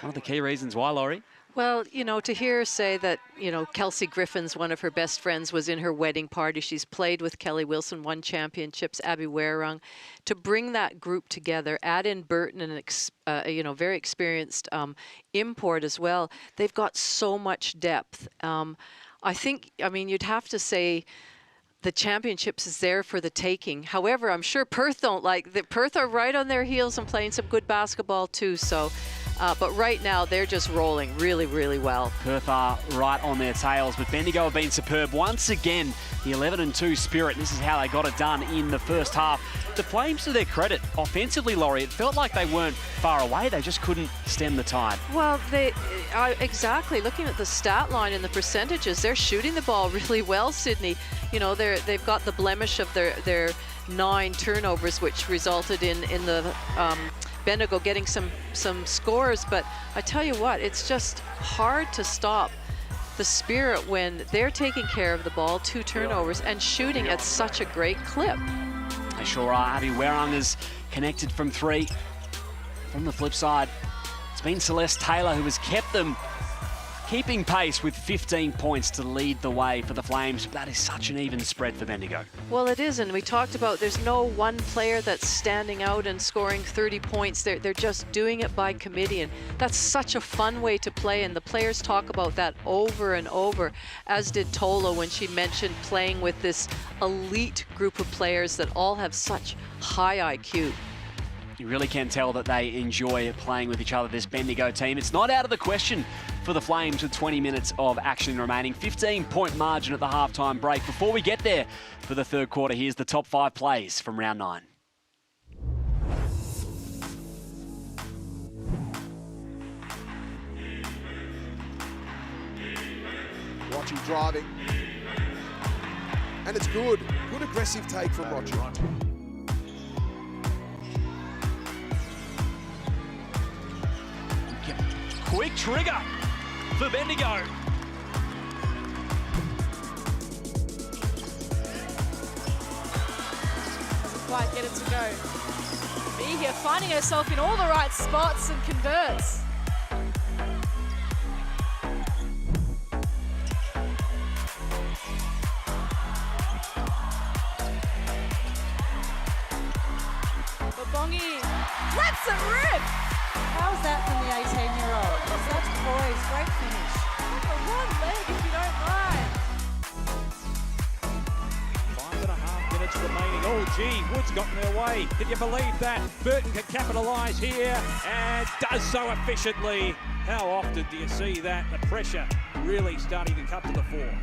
One of the key reasons why, Laurie? Well, you know, to hear her say that, you know, Kelsey Griffin's one of her best friends was in her wedding party. She's played with Kelly Wilson, won championships, Abby Werung. To bring that group together, add in Burton, and you know, very experienced import as well. They've got so much depth. I think, I mean, you'd have to say the championships is there for the taking. However, I'm sure Perth don't like that. Perth are right on their heels and playing some good basketball too. So. But right now, they're just rolling really, really well. Perth are right on their tails, but Bendigo have been superb. Once again, the 11-2 Spirit, this is how they got it done in the first half. The Flames, to their credit, offensively, Laurie, it felt like they weren't far away. They just couldn't stem the tide. Well, exactly. Looking at the stat line and the percentages, they're shooting the ball really well, Sydney. You know, they've got the blemish of their 9 turnovers, which resulted in the Bendigo getting some scores, but I tell you what, it's just hard to stop the Spirit when they're taking care of the ball, 2 turnovers, and shooting at such a great clip. They sure are. Abby Werung is connected from 3. From the flip side, it's been Celeste Taylor who has kept them keeping pace with 15 points to lead the way for the Flames. That is such an even spread for Bendigo. Well, it is, and we talked about there's no one player that's standing out and scoring 30 points. They're just doing it by committee, and that's such a fun way to play, and the players talk about that over and over, as did Tola when she mentioned playing with this elite group of players that all have such high IQ. You really can tell that they enjoy playing with each other, this Bendigo team. It's not out of the question for the Flames with 20 minutes of action remaining. 15-point margin at the halftime break. Before we get there for the third quarter, here's the top 5 plays from round 9. Rochi driving. And it's good. Good aggressive take from Rochi. quick trigger for Bendigo. Doesn't quite get it to go. Bee here finding herself in all the right spots and converts. Bongi lets it rip. How's that from the 18-year-old? Such poise, great finish. A one leg if you don't mind. 5.5 minutes remaining. Oh, gee, Wood's gotten their way. Can you believe that? Burton can capitalise here and does so efficiently. How often do you see that? The pressure really starting to come to the fore.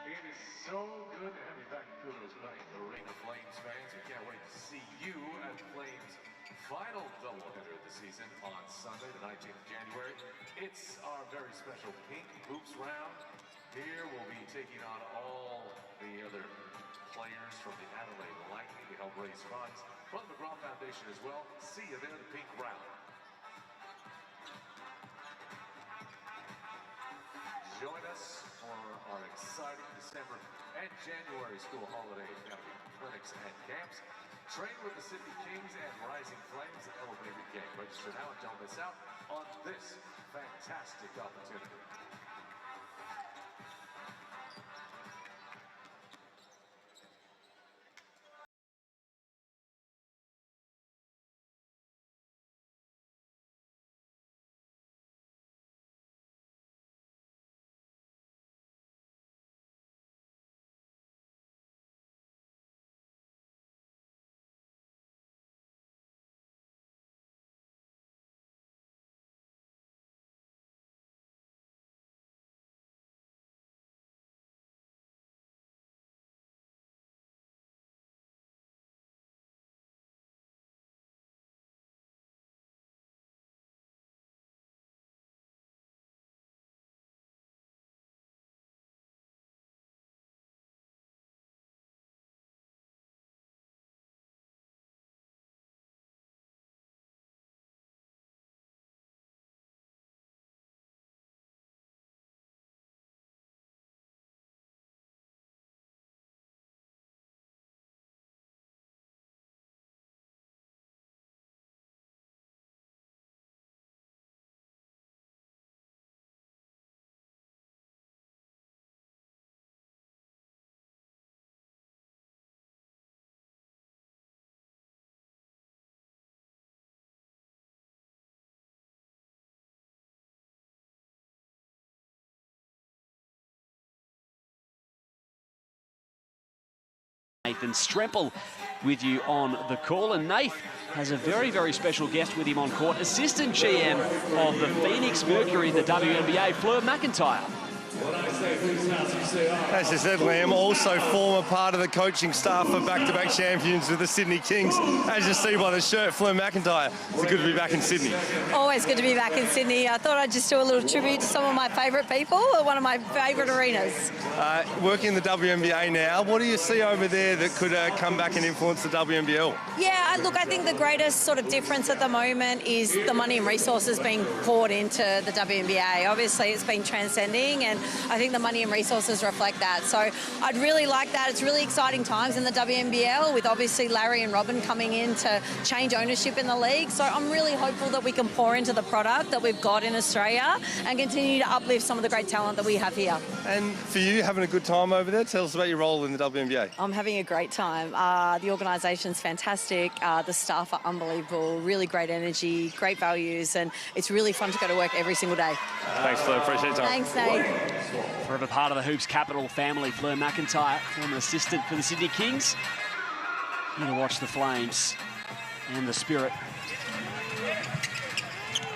It is so good to have you back at Qudos Bank Arena, Flames fans. We can't wait to see you at Flames' final doubleheader of the season on Sunday, the 19th of January. It's our very special Pink Hoops round. Here we'll be taking on all the other players from the Adelaide Lightning to help raise funds from the McGraw Foundation as well. See you there, the Pink round. Join us for our exciting December and January school holiday clinics and camps. Train with the Sydney Kings and Rising Flames at Elevated Game. Register now and don't miss out on this fantastic opportunity. Nathan Strempel with you on the call, and Nath has a very, very special guest with him on court, assistant GM of the Phoenix Mercury in the WNBA, Fleur McIntyre. As you said, Liam, also former part of the coaching staff for back-to-back champions with the Sydney Kings. As you see by the shirt, Fleur McIntyre, it's good to be back in Sydney. Always good to be back in Sydney. I thought I'd just do a little tribute to some of my favourite people at one of my favourite arenas. Working in the WNBA now, what do you see over there that could come back and influence the WNBL? Yeah, look, I think the greatest sort of difference at the moment is the money and resources being poured into the WNBA. Obviously, it's been transcending, and I think the money and resources reflect that. So I'd really like that. It's really exciting times in the WNBL with obviously Larry and Robin coming in to change ownership in the league. So I'm really hopeful that we can pour into the product that we've got in Australia and continue to uplift some of the great talent that we have here. And for you, having a good time over there, tell us about your role in the WNBA. I'm having a great time. The organisation's fantastic. The staff are unbelievable. Really great energy, great values, and it's really fun to go to work every single day. Thanks, Fleur. Appreciate your time. Thanks, Nate. Forever part of the Hoops Capital family, Fleur McIntyre, former assistant for the Sydney Kings. Here to watch the Flames and the Spirit.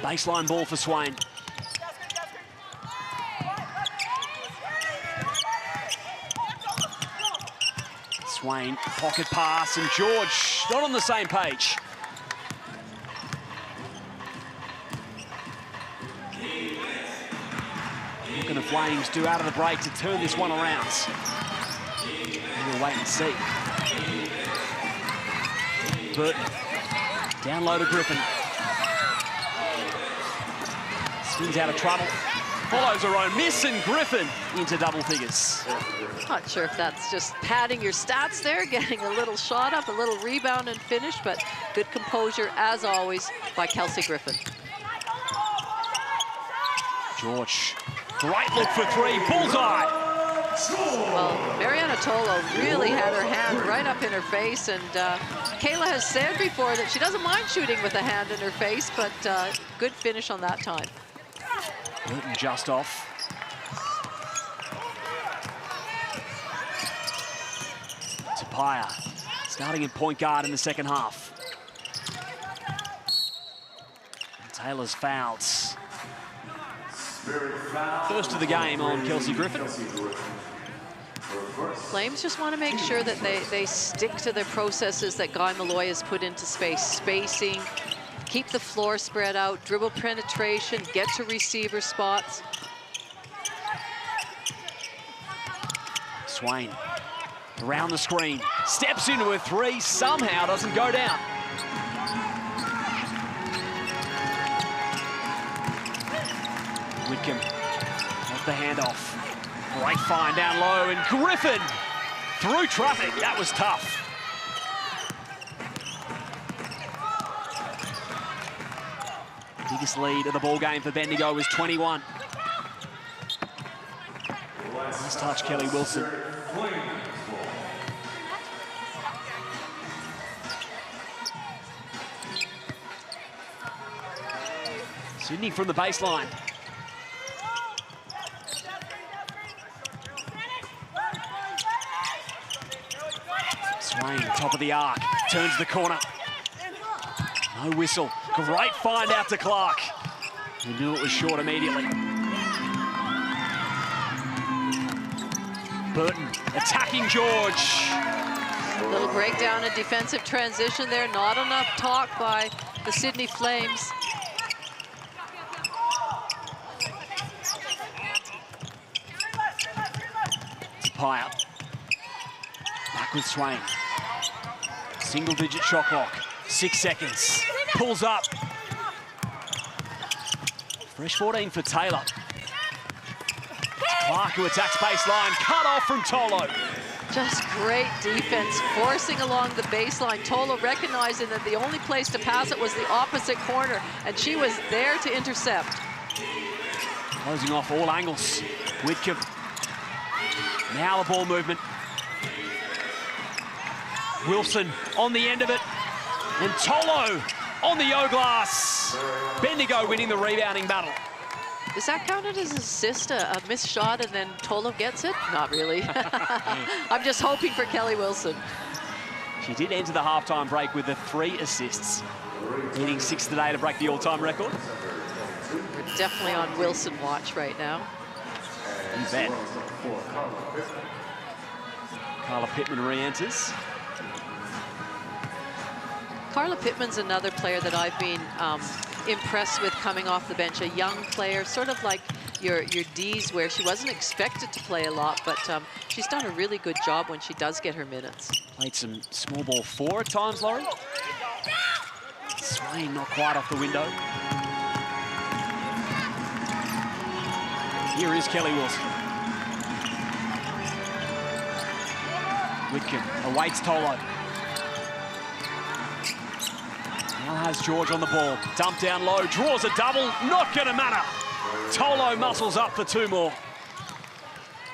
Baseline ball for Swain. Swain, pocket pass, and George not on the same page. What can the Flames do out of the break to turn this one around? We'll wait and see. But down low to Griffin. Spins out of trouble. Follows her own miss, and Griffin into double figures. Not sure if that's just padding your stats there, getting a little shot up, a little rebound and finish, but good composure, as always, by Kelsey Griffin. George, great look for three, bullseye! Well, Mariana Tolo really had her hand right up in her face, and Kayla has said before that she doesn't mind shooting with a hand in her face, but good finish on that time. Burton just off. Tapia starting in point guard in the second half. And Taylor's fouls. First of the game on Kelsey Griffin. Flames just want to make sure that they stick to their processes that Guy Malloy has put into space. Spacing, keep the floor spread out, dribble penetration, get to receiver spots. Swain around the screen, steps into a three, somehow doesn't go down. Whitcomb off the handoff. Great find down low, and Griffin through traffic. That was tough. Biggest lead of the ball game for Bendigo was 21. Nice touch, Kelly Wilson. Sydney from the baseline. Swain, top of the arc, turns the corner. No whistle. Great find out to Clark. He knew it was short immediately. Burton attacking George. A little breakdown in defensive transition there. Not enough talk by the Sydney Flames. Tapia. Back with Swain. Single-digit shot clock. 6 seconds. Pulls up. Fresh 14 for Taylor. Clark who attacks baseline. Cut off from Tolo. Just great defense, forcing along the baseline. Tolo recognizing that the only place to pass it was the opposite corner, and she was there to intercept. Closing off all angles. Whitcomb. Now the ball movement. Wilson on the end of it. And Tolo on the O-glass. Bendigo winning the rebounding battle. Is that counted as an assist, a missed shot, and then Tolo gets it? Not really. I'm just hoping for Kelly Wilson. She did enter the halftime break with the 3 assists, needing 6 today to break the all-time record. We're definitely on Wilson watch right now. You bet. Carla Pittman re-enters. Carla Pittman's another player that I've been impressed with coming off the bench. A young player, sort of like your D's, where she wasn't expected to play a lot, but she's done a really good job when she does get her minutes. Played some small ball 4 at times, Laurie. Swain not quite off the window. Here is Kelly Wilson. Whitcomb awaits Tolo. Now has George on the ball. Dump down low, draws a double, not gonna matter. Tolo muscles up for 2 more.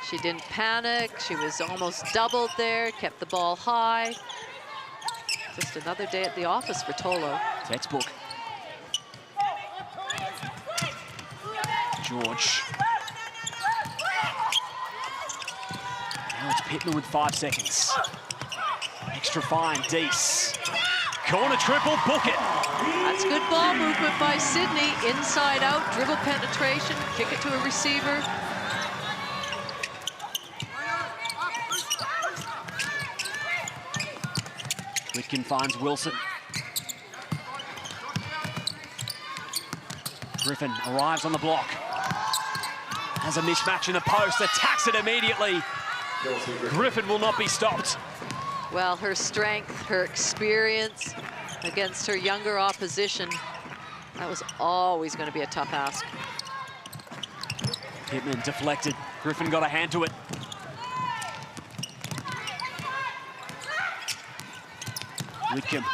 She didn't panic. She was almost doubled there, kept the ball high. Just another day at the office for Tolo. Textbook. George. Now it's Pittman with 5 seconds. Extra fine, Deese. Corner triple, book it. That's good ball movement by Sydney. Inside out, dribble penetration, kick it to a receiver. Whitkin finds Wilson. Griffin arrives on the block. Has a mismatch in the post, attacks it immediately. Griffin will not be stopped. Well, her strength, her experience against her younger opposition, that was always going to be a tough ask. Pittman deflected. Griffin got a hand to it. Whitcomb.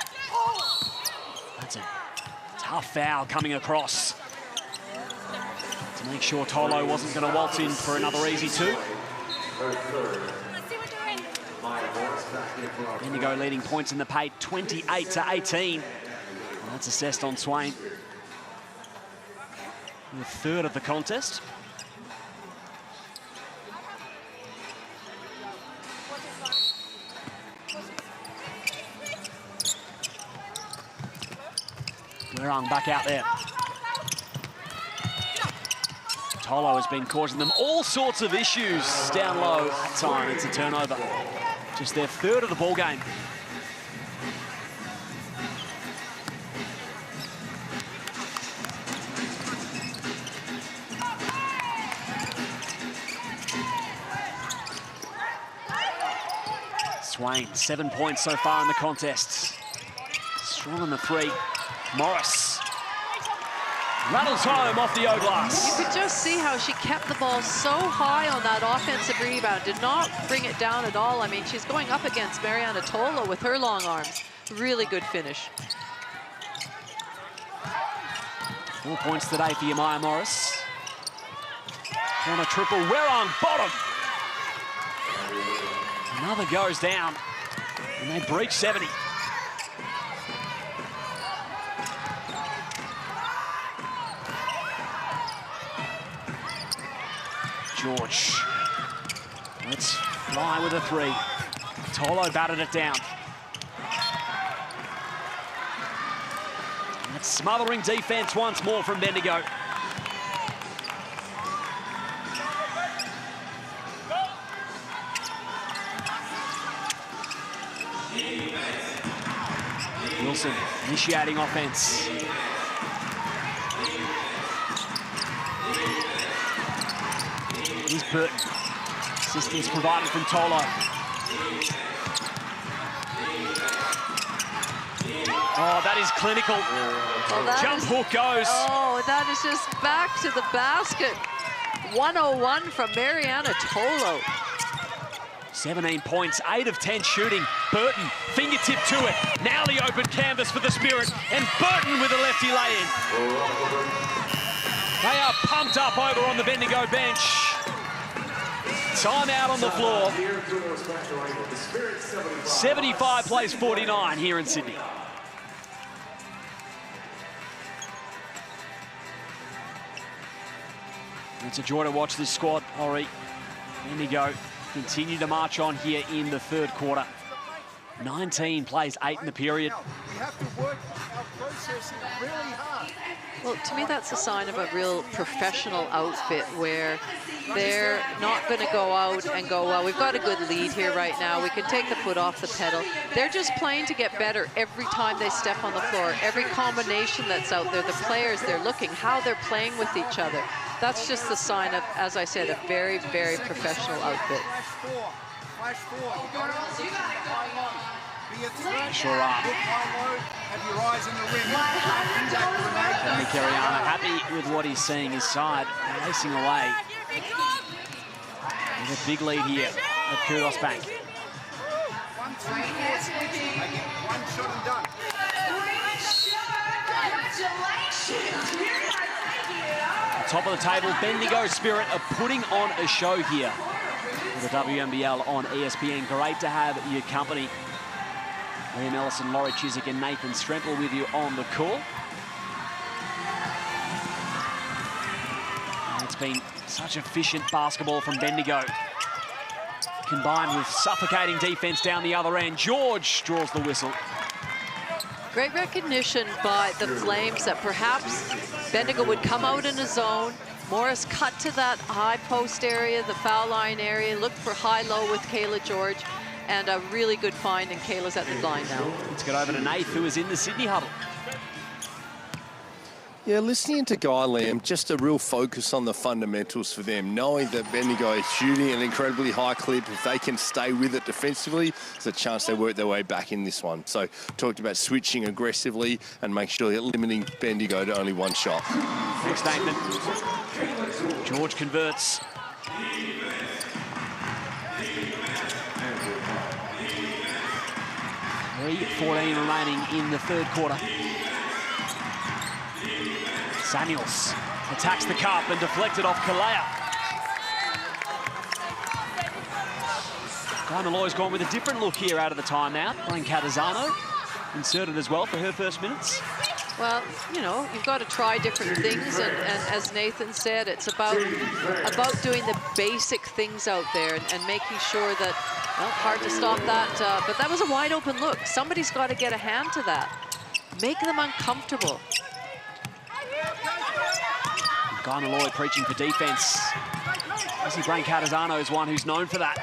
That's a tough foul coming across to make sure Tolo wasn't going to waltz in for another easy 2. Bendigo leading points in the paint, 28-18. And that's assessed on Swain. The 3rd of the contest. Werung back out there. Tolo has been causing them all sorts of issues down low at time. It's a turnover. Just their 3rd of the ball game. Swain, 7 points so far in the contest. Strong on the 3. Morris rattles home off the O-glass. You could just see how she kept the ball so high on that offensive rebound, did not bring it down at all. I mean, she's going up against Mariana Tolo with her long arms. Really good finish. 4 points today for Yamaya Morris. Corner triple, Werung, bottom. Another goes down, and they breach 70. George. Let's fly with a 3. Tolo batted it down. That's smothering defense once more from Bendigo. Wilson initiating offense. Here's Burton. Assistance provided from Tolo. Oh, that is clinical. Well, Jump hook goes. Oh, that is just back to the basket. 101 from Mariana Tolo. 17 points, 8 of 10 shooting. Burton, fingertip to it. Now the open canvas for the Spirit. And Burton with a lefty lay-in. They are pumped up over on the Bendigo bench. Timeout on the floor. 75 plays 49 here in Sydney. It's a joy to watch this squad, Laurie. Bendigo continue to march on here in the 3rd quarter. 19 plays 8 in the period. We have to work our processing really hard. Well, to me, that's a sign of a real professional outfit where they're not going to go out and go, well, we've got a good lead here right now. We can take the foot off the pedal. They're just playing to get better every time they step on the floor. Every combination that's out there, the players, they're looking how they're playing with each other. That's just the sign of, as I said, a very, very professional outfit. Sure are. Have your eyes in the rim. Tony Kariana happy with what he's seeing. His side racing away. There's a big lead here at Qudos Bank. 1-2-4 one shot and done. Top of the table, Bendigo Spirit are putting on a show here with the WNBL on ESPN. Great to have your company. Liam Ellison, Laurie Chiswick and Nathan Strempel with you on the call. And it's been such efficient basketball from Bendigo, combined with suffocating defense down the other end. George draws the whistle. Great recognition by the Flames that perhaps Bendigo would come out in a zone. Morris cut to that high post area, the foul line area, looked for high-low with Kayla George, and a really good find, and Kayla's at the line now. Let's get over to Nath, who is in the Sydney huddle. Yeah, listening to Guy Lamb, just a real focus on the fundamentals for them, knowing that Bendigo is shooting an incredibly high clip. If they can stay with it defensively, there's a chance they work their way back in this one. So talked about switching aggressively and make sure they're limiting Bendigo to only one shot. Thanks, Nathan. George converts. 3:14 remaining in the third quarter. Samuels attacks the cup and deflected off Kalea. Guy Malloy's gone with a different look here out of the timeout. Playing Catazano inserted as well for her first minutes. Well, you know, you've got to try different things, and as Nathan said, it's about doing the basic things out there and making sure that, well, hard to stop that, but that was a wide open look. Somebody's got to get a hand to that. Make them uncomfortable. Guy Malloy preaching for defense. Obviously, Brain Catazano is one who's known for that.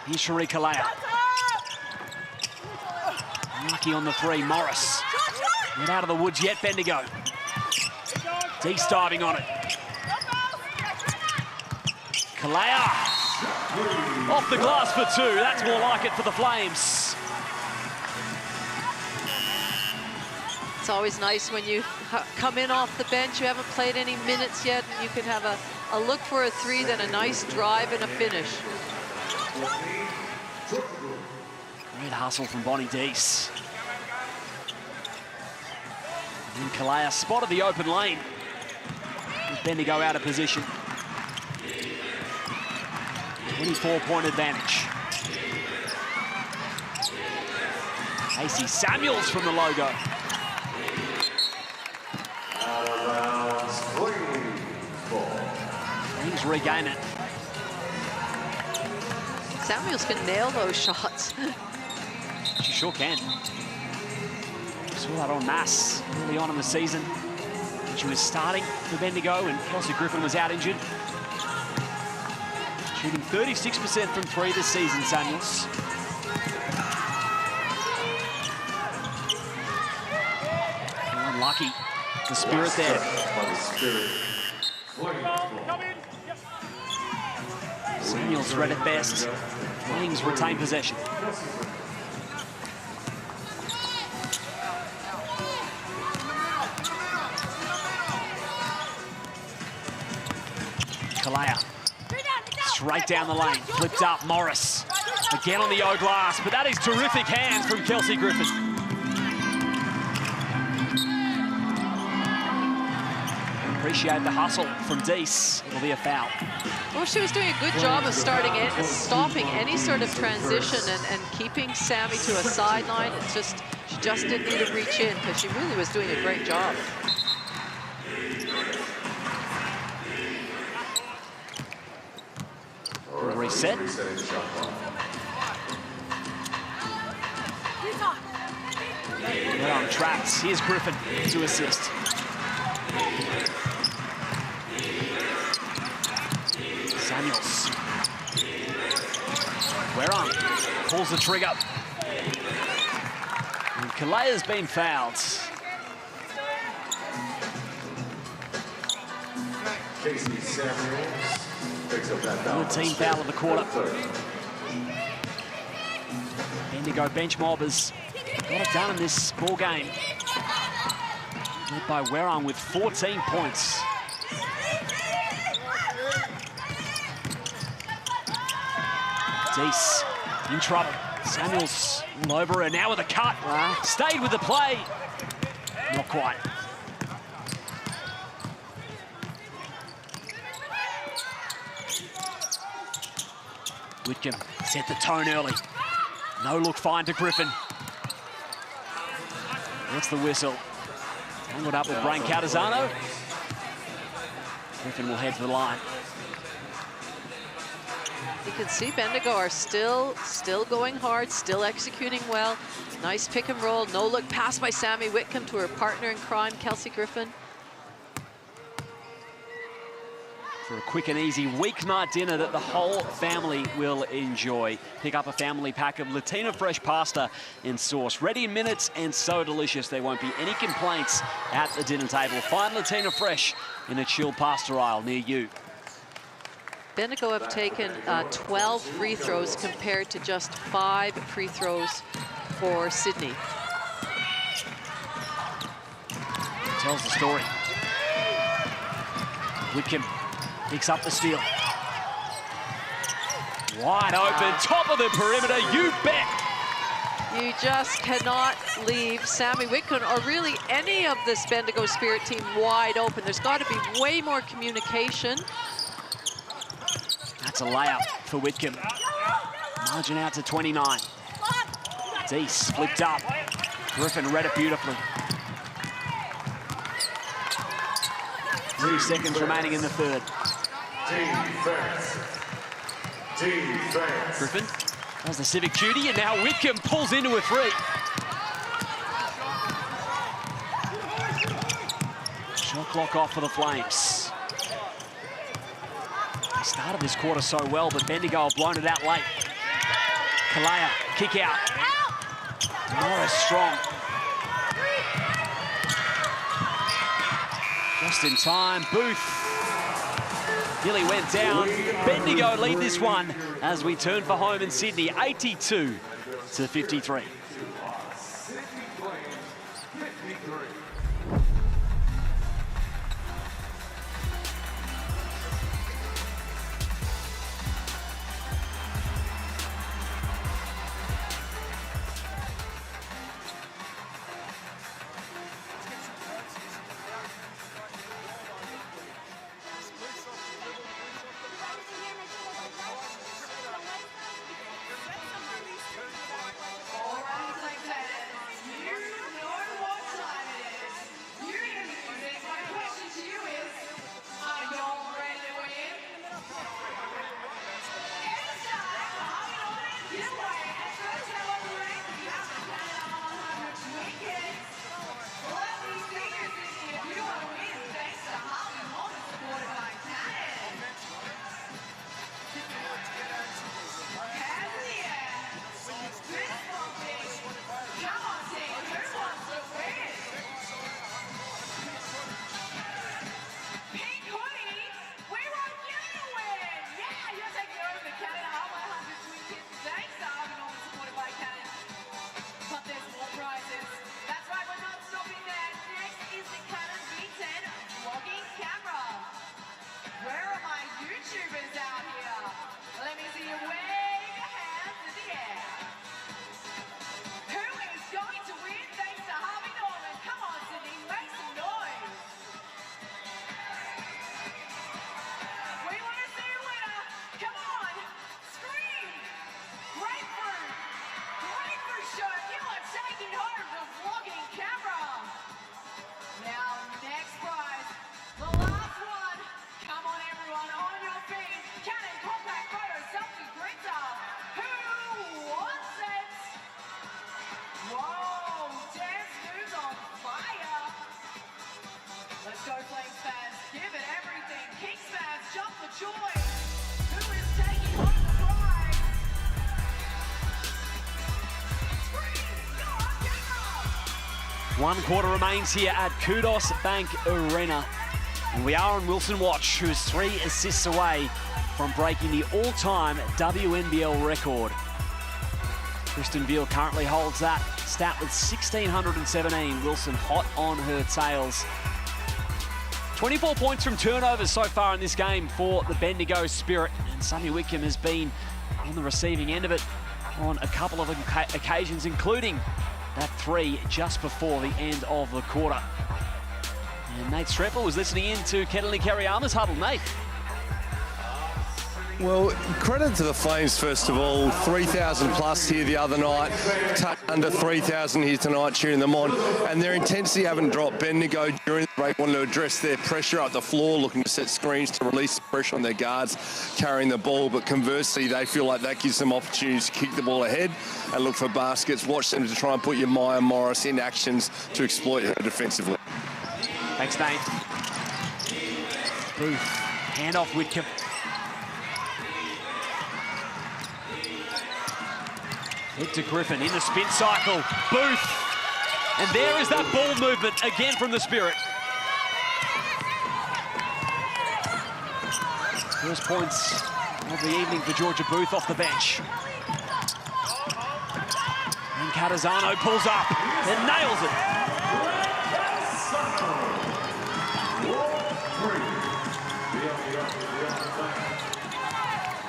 Here's Cherie Kalea. Lucky on the three, Morris. Not out of the woods yet, Bendigo. Deece diving on it. Kalea. Off the glass for two. That's more like it for the Flames. It's always nice when you come in off the bench, you haven't played any minutes yet, and you can have a look for a three, then a nice drive and a finish. Great hustle from Bonnie Deece. And Kalea spotted the open lane. With Bendigo out of position. 24-point advantage. Casey Samuels from the logo. Flames regain it. Samuels can nail those shots. She sure can. Saw that en masse early on in the season. She was starting for Bendigo and Kelsey Griffin was out injured. Shooting 36% from three this season, Samuels. Unlucky. The Spirit there. Samuels read it best. Flames retain possession. Kalea. Straight down the lane. Flipped up. Morris. Again on the O glass, but that is terrific hands from Kelsey Griffin. Appreciate the hustle from Deece. It'll be a foul. Well, she was doing a good job of stopping any sort of transition and keeping Sammy to a sideline. It's just, she just didn't need to reach in because she really was doing a great job. Reset. Well, trapped. Here's Griffin to assist. Samuels. Werang pulls the trigger. And Kalea's been fouled. Casey Samuels picks up that foul. 13th foul of the quarter. Bendigo bench mobbers got it done in this ball game. Led by Werang with 14 points. Deese in trouble. Samuels all over her now with a cut. Stayed with the play. Not quite. Whitcomb set the tone early. No look fine to Griffin. That's the whistle. Tangled up with Brain Cardizano. Griffin will head to the line. You can see Bendigo are still going hard, still executing well. Nice pick and roll. No look pass by Sammy Whitcomb to her partner in crime, Kelsey Griffin. For a quick and easy weeknight dinner that the whole family will enjoy. Pick up a family pack of Latina Fresh pasta and sauce. Ready in minutes and so delicious there won't be any complaints at the dinner table. Find Latina Fresh in a chill pasta aisle near you. Bendigo have taken 12 free throws compared to just 5 free throws for Sydney. Tells the story. Whitcomb picks up the steal. Wide open, top of the perimeter, you bet. You just cannot leave Sammy Whitcomb or really any of this Bendigo Spirit team wide open. There's got to be way more communication. That's a layup for Whitcomb. Margin out to 29. Deese flipped up. Griffin read it beautifully. 3 seconds remaining in the third. Griffin does the civic duty, and now Whitcomb pulls into a three. Shot clock off for the Flames. They started this quarter so well, but Bendigo have blown it out late. Kalea, kick out. Norris strong. Just in time, Booth nearly went down. Bendigo lead this one as we turn for home in Sydney, 82-53. Let's go, Flames fans. Give it everything. Kings fans, jump for joy. Who is taking home the prize? One quarter remains here at Qudos Bank Arena. And we are on Wilson Watch, who is 3 assists away from breaking the all-time WNBL record. Kristen Veal currently holds that stat with 1,617. Wilson hot on her tails. 24 points from turnovers so far in this game for the Bendigo Spirit. And Sammy Wickham has been on the receiving end of it on a couple of occasions, including that 3 just before the end of the quarter. And Nate Streppel was listening in to Kennedy Kerryama's huddle. Nate. Well, credit to the Flames, first of all. 3,000 plus here the other night. Touch under 3,000 here tonight, cheering them on. And their intensity haven't dropped. Bendigo during the break wanted to address their pressure up the floor, looking to set screens to release pressure on their guards carrying the ball. But conversely, they feel like that gives them opportunities to kick the ball ahead and look for baskets. Watch them to try and put your Maya Morris in actions to exploit her defensively. Thanks, Nate. Booth, hand off Whitcomb. Head to Griffin in the spin cycle. Booth. And there is that ball movement again from the Spirit. First points of the evening for Georgia Booth off the bench. And Catazano pulls up and nails it.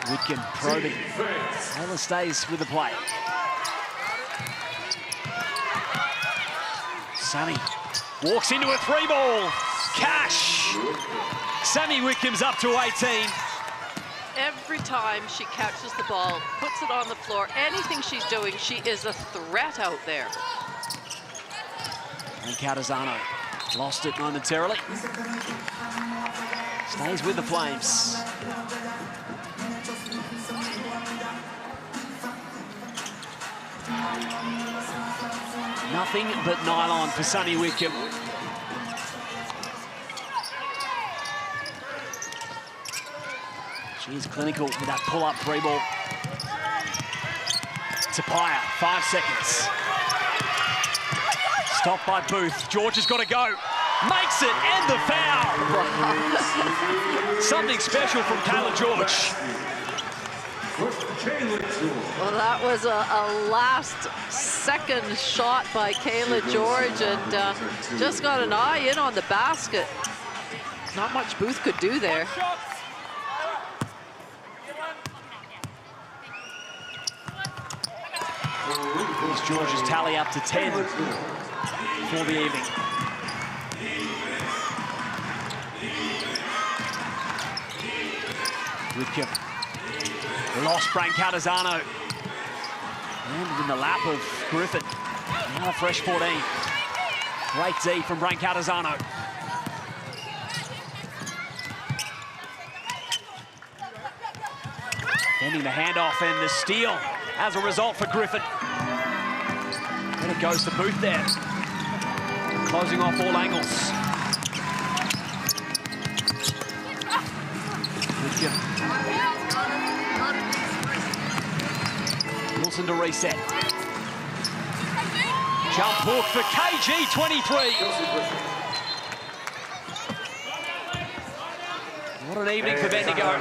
Whitcomb probing. Taylor stays with the play. Sammy walks into a 3-ball. Cash. Sammy Whitcomb's up to 18. Every time she catches the ball, puts it on the floor, anything she's doing, she is a threat out there. And Catazano lost it momentarily. Stays with the Flames. Nothing but nylon for Sammy Whitcomb. She is clinical with that pull-up 3-ball. Tapia, 5 seconds. Stopped by Booth. George has got to go. Makes it, and the foul. Something special from Kayla George. Well, that was a last-second shot by Kayla George, and just got an eye in on the basket. Not much Booth could do there. Here's George's tally up to 10 for the evening. Whitcomb. Lost Brancatazano. And in the lap of Griffin. Now a fresh 14. Great D from Brancatazano. Ending the handoff and the steal as a result for Griffin. And it goes to Booth there. Closing off all angles. Wilson to reset. Jump hook for KG, 23. What an evening for Bendigo.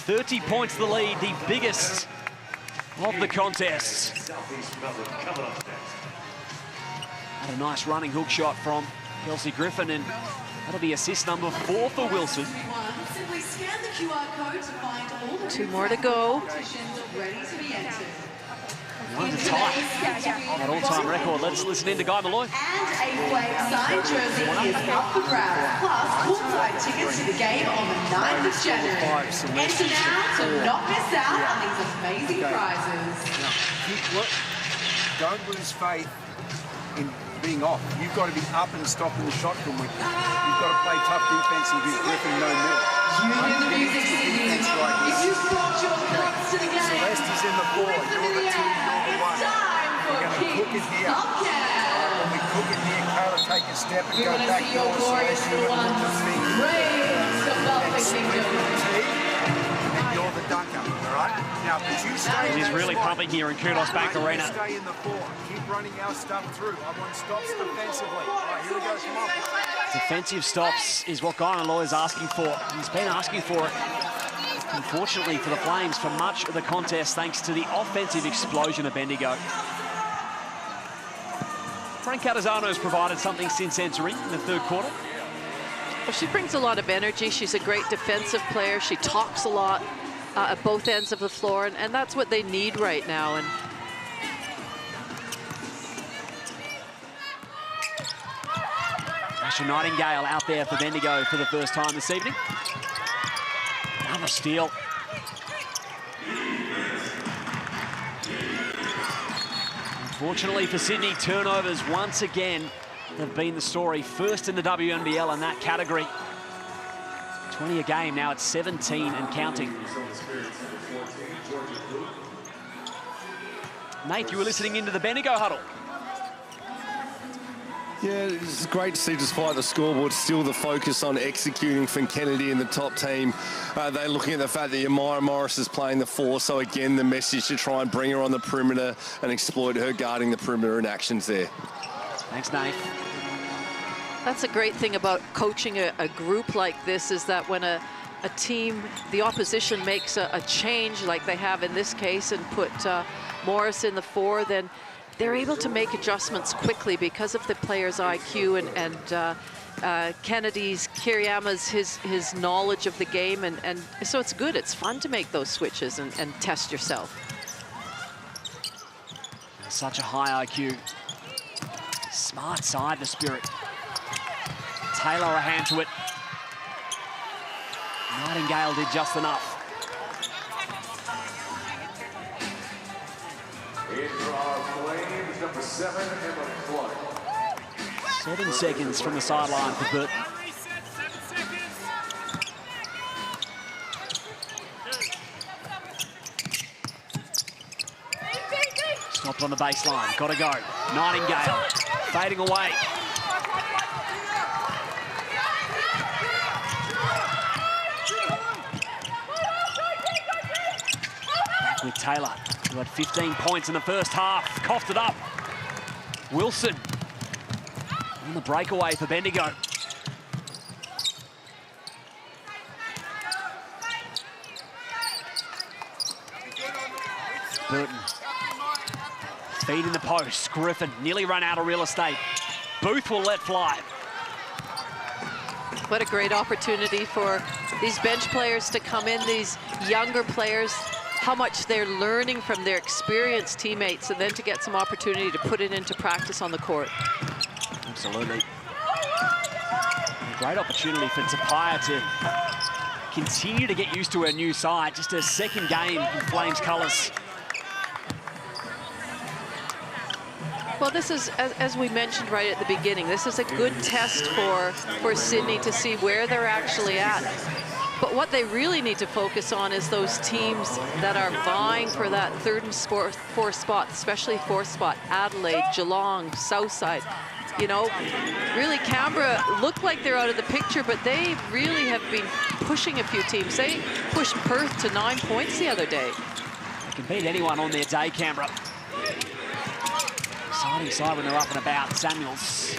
30 points the lead, the biggest of the contests. Had a nice running hook shot from Kelsey Griffin, and that'll be assist number 4 for Wilson. Simply scan the QR code to find all the 2 more to go. ready to be entered. One to tie that all-time record. Let's listen in to Guy Malloy. And a Flame signed jersey is up for grabs, plus courtside tickets to the game on the 9th of January. Enter now to not miss out on these amazing prizes. Don't lose faith in being off. You've got to be up and stopping the shot from Wicked. You've got to play tough defense and give Griffin no middle. You hear the music singing. If you brought your clubs to the game, Celeste is in the 4, you're the 2, you're the 1. We're going to cook it here. When we cook it here, Kayla take a step and go back doors so as you look at the feet. And split the tee, and then you're the dunker, all right? Now, but you stay in He's that really spot. pumping here in Qudos Bank Right, Arena. you stay in the four. Keep running our stuff through. I want stops defensively. All right, here we go, come on. Defensive stops is what Guy and Law is asking for. He's been asking for it, unfortunately, for the Flames for much of the contest, thanks to the offensive explosion of Bendigo. Frank Catazano has provided something since entering in the third quarter. Well, she brings a lot of energy. She's a great defensive player. She talks a lot at both ends of the floor, and that's what they need right now. And Asher Nightingale out there for Bendigo for the first time this evening. Another steal. Unfortunately for Sydney, turnovers once again have been the story. First in the WNBL in that category. 20 a game, now it's 17 and counting. Nate, you were listening into the Bendigo huddle. Yeah, it's great to see, despite the scoreboard, still the focus on executing from Kennedy and the top team. They're looking at the fact that Amira Morris is playing the four, so again, the message to try and bring her on the perimeter and exploit her guarding the perimeter in actions there. Thanks, Nate. that's a great thing about coaching a group like this, is that when a team, the opposition makes a change like they have in this case and put Morris in the four, then they're able to make adjustments quickly because of the player's IQ and Kennedy's, Kiriyama's, his knowledge of the game. And so it's good. It's fun to make those switches and test yourself. Such a high IQ. Smart side, the Spirit. Taylor a hand to it. Nightingale did just enough. In for our Flames, number 7, Emma Clark. 7 seconds from the sideline for Burton. Stopped on the baseline, gotta go. Nightingale, fading away. Back with Taylor, who had 15 points in the first half, coughed it up. Wilson on the breakaway for Bendigo. Burton. Feed in the post. Griffin nearly run out of real estate. Booth will let fly. What a great opportunity for these bench players to come in, these younger players, how much they're learning from their experienced teammates, and then to get some opportunity to put it into practice on the court. Absolutely. A great opportunity for Tapia to continue to get used to her new side. Just a second game in Flames colours. Well, this is, as we mentioned right at the beginning, this is a good test for Sydney to see where they're actually at. But what they really need to focus on is those teams that are vying for that third and fourth spot, especially fourth spot. Adelaide, Geelong, Southside. You know, really Canberra look like they're out of the picture, but they really have been pushing a few teams. They pushed Perth to 9 points the other day. They can beat anyone on their day, Canberra. Exciting side when they're up and about. Samuels.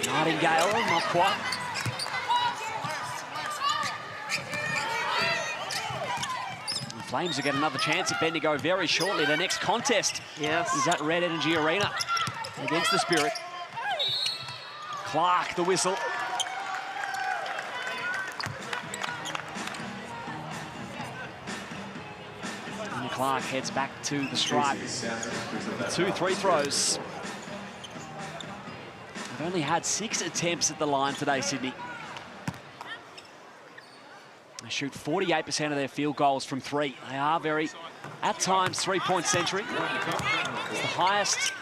Nightingale, not quite. The Flames will get another chance at Bendigo very shortly. Their next contest is at Red Energy Arena against the Spirit. Clark, the whistle. Clark heads back to the stripe. 2 free throws. They've only had 6 attempts at the line today, Sydney. They shoot 48% of their field goals from 3. They are very, at times, three-point century. It's the highest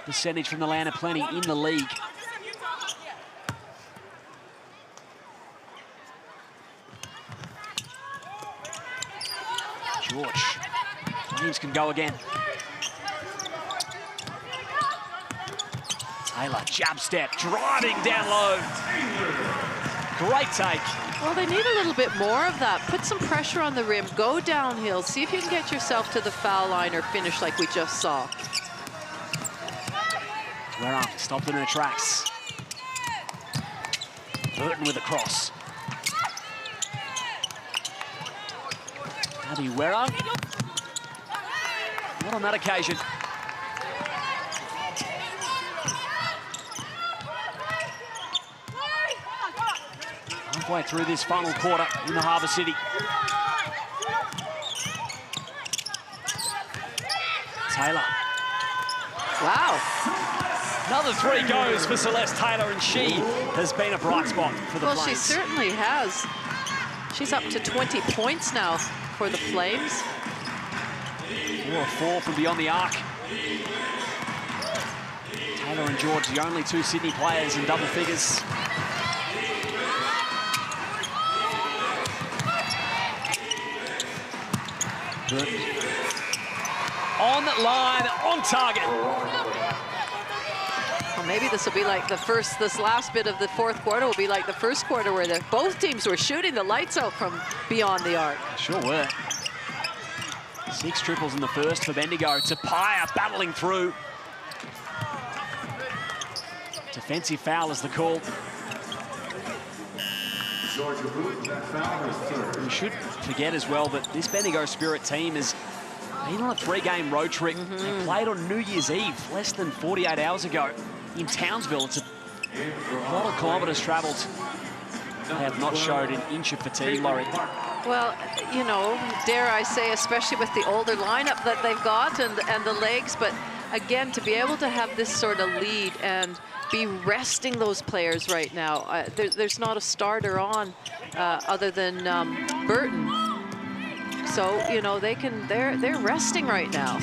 percentage from the land of plenty in the league. George. Flames can go again. Taylor, jab step, driving down low. Great take. Well, they need a little bit more of that. Put some pressure on the rim, go downhill, see if you can get yourself to the foul line or finish like we just saw. Werrung stopped in her tracks. Burton with a cross. Abby Werrung. Not on that occasion. Halfway through this final quarter in the Harbour City. Taylor. Wow. Another three goes for Celeste Taylor, and she has been a bright spot for the Flames. Well, she certainly has. She's up to 20 points now for the Flames. 4 of 4 from beyond the arc. Taylor and George, the only two Sydney players in double figures. On line, on target. Well, maybe this will be like this last bit of the fourth quarter will be like the first quarter where both teams were shooting the lights out from beyond the arc. Sure were. 6 triples in the first for Bendigo. Tapia battling through. Defensive foul is the call. We should forget as well that this Bendigo Spirit team has been on a 3-game road trip. They played on New Year's Eve less than 48 hours ago in Townsville. It's a lot of kilometres travelled. They have not showed an inch of fatigue, Laurie. Well, you know, dare I say, especially with the older lineup that they've got and the legs, but again, to be able to have this sort of lead and be resting those players right now. There's not a starter on other than Burton. So, you know, they're resting right now.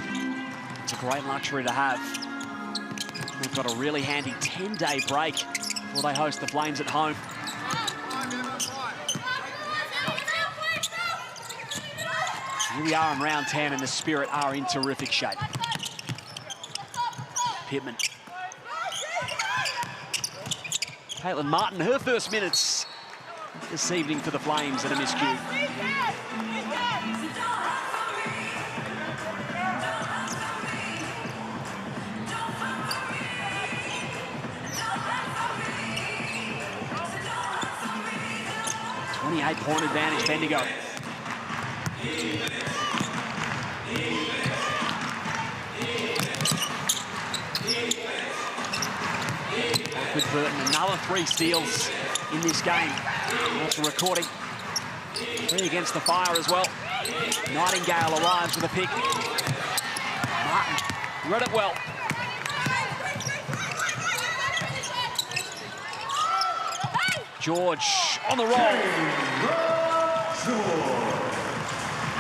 It's a great luxury to have. They've got a really handy 10-day break before they host the Flames at home. Here we are in round 10, and the Spirit are in terrific shape. Pittman. Caitlin Martin, her first minutes this evening for the Flames at a miscue. Point advantage, Bendigo. With Burton, another 3 steals in this game. That's a recording. 3 against the Fire as well. Nightingale arrives with a pick. Martin read it well. George on the roll.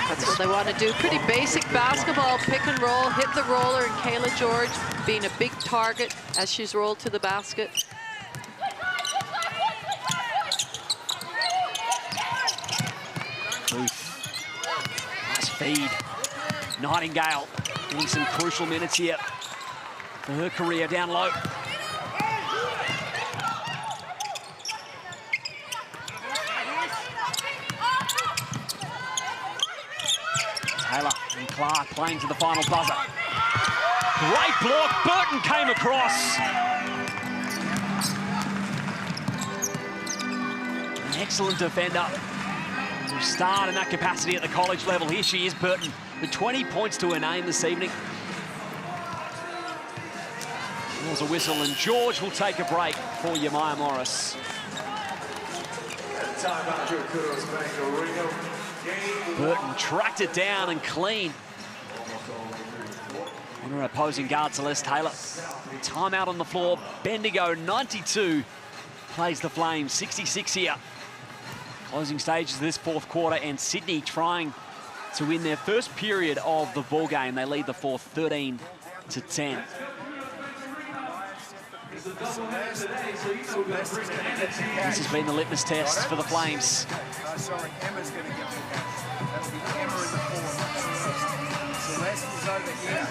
That's what they want to do. Pretty basic basketball, pick and roll, hit the roller, and Kayla George being a big target as she's rolled to the basket. Booth. Nice feed. Nightingale getting some crucial minutes here for her career down low. Taylor and Clark playing to the final buzzer. Great block, Burton came across. An excellent defender. Who starred in that capacity at the college level. Here she is, Burton, with 20 points to her name this evening. There's a whistle, and George will take a break for Yamaya Morris. Time out here, Qudos Bank Arena. Burton tracked it down and clean. On her opposing guard, Celeste Taylor. Timeout on the floor. Bendigo 92 plays the Flames 66 here. Closing stages of this fourth quarter, and Sydney trying to win their first period of the ball game. They lead the fourth 13-10. This has been the litmus test for the Flames. Sorry, Emma's going to get the catch. That'll be Emma in the corner. Celeste is over here.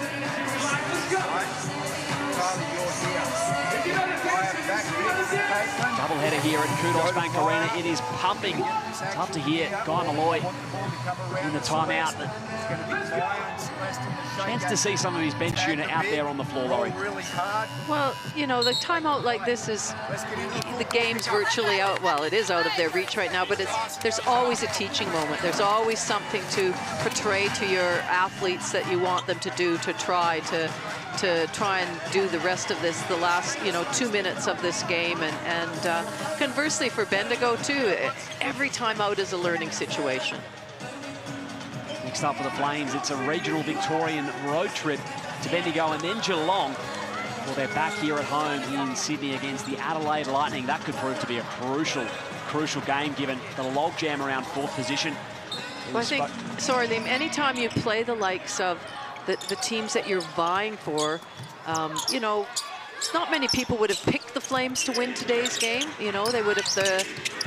Right? Charlie, you're here. Doubleheader here at Qudos Bank Arena. It is pumping. Tough to hear Guy Malloy in the timeout. Chance to see some of his bench unit out there on the floor, Laurie. Well, you know, the timeout like this is, the game's virtually out. Well, it is out of their reach right now, but there's always a teaching moment. There's always something to portray to your athletes that you want them to do, to try and do the rest of this, the last, 2 minutes of this game. And conversely for Bendigo too, every timeout is a learning situation. Next up for the Flames, it's a regional Victorian road trip to Bendigo and then Geelong. Well, they're back here at home in Sydney against the Adelaide Lightning. That could prove to be a crucial game given the logjam around fourth position. Well, I think, sorry, Liam, anytime you play the likes of the teams that you're vying for, not many people would have picked the Flames to win today's game. They would have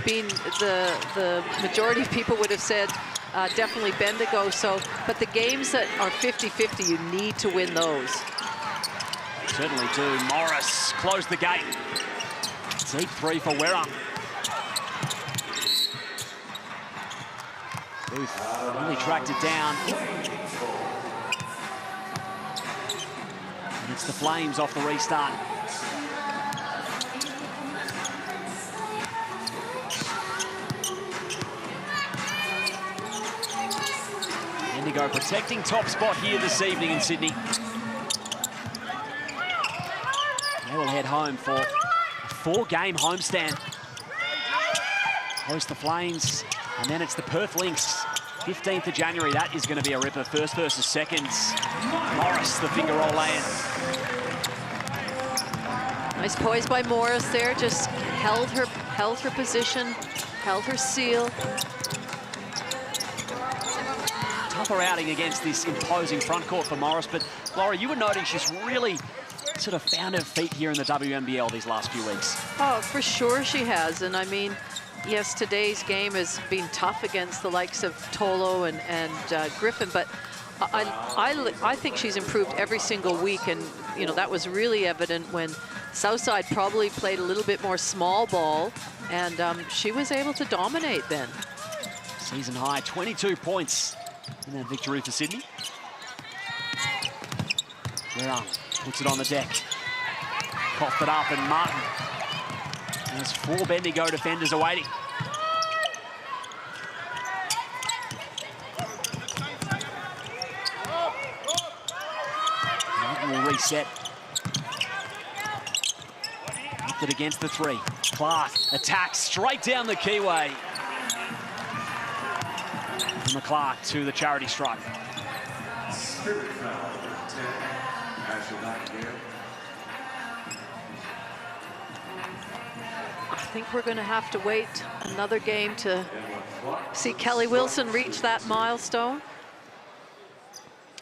the majority of people would have said definitely Bendigo. But the games that are 50-50, you need to win those. Certainly do. Morris closed the gate. Deep three for Werrung. Booth really tracked it down. And it's the Flames off the restart. Bendigo protecting top spot here this evening in Sydney. They will head home for a 4-game homestand. Host the Flames, and then it's the Perth Lynx. 15th of January, that is going to be a ripper. First versus seconds. Morris, the finger roll in. Nice poise by Morris there, just held her position, held her seal. Tougher outing against this imposing front court for Morris, but Laurie, you were noting she's really sort of found her feet here in the WNBL these last few weeks. Oh, for sure she has, and I mean, yes, today's game has been tough against the likes of Tolo and Griffin, but I think she's improved every single week, and that was really evident when Southside probably played a little bit more small ball, and she was able to dominate then. Season high, 22 points in that victory for Sydney. Werrung puts it on the deck. Coughed it up, and Martin. There's 4 Bendigo defenders awaiting. Martin will reset. Left it against the 3. Clark attacks straight down the keyway. From McClark to the charity stripe. I think we're going to have to wait another game to see Kelly Wilson reach that milestone.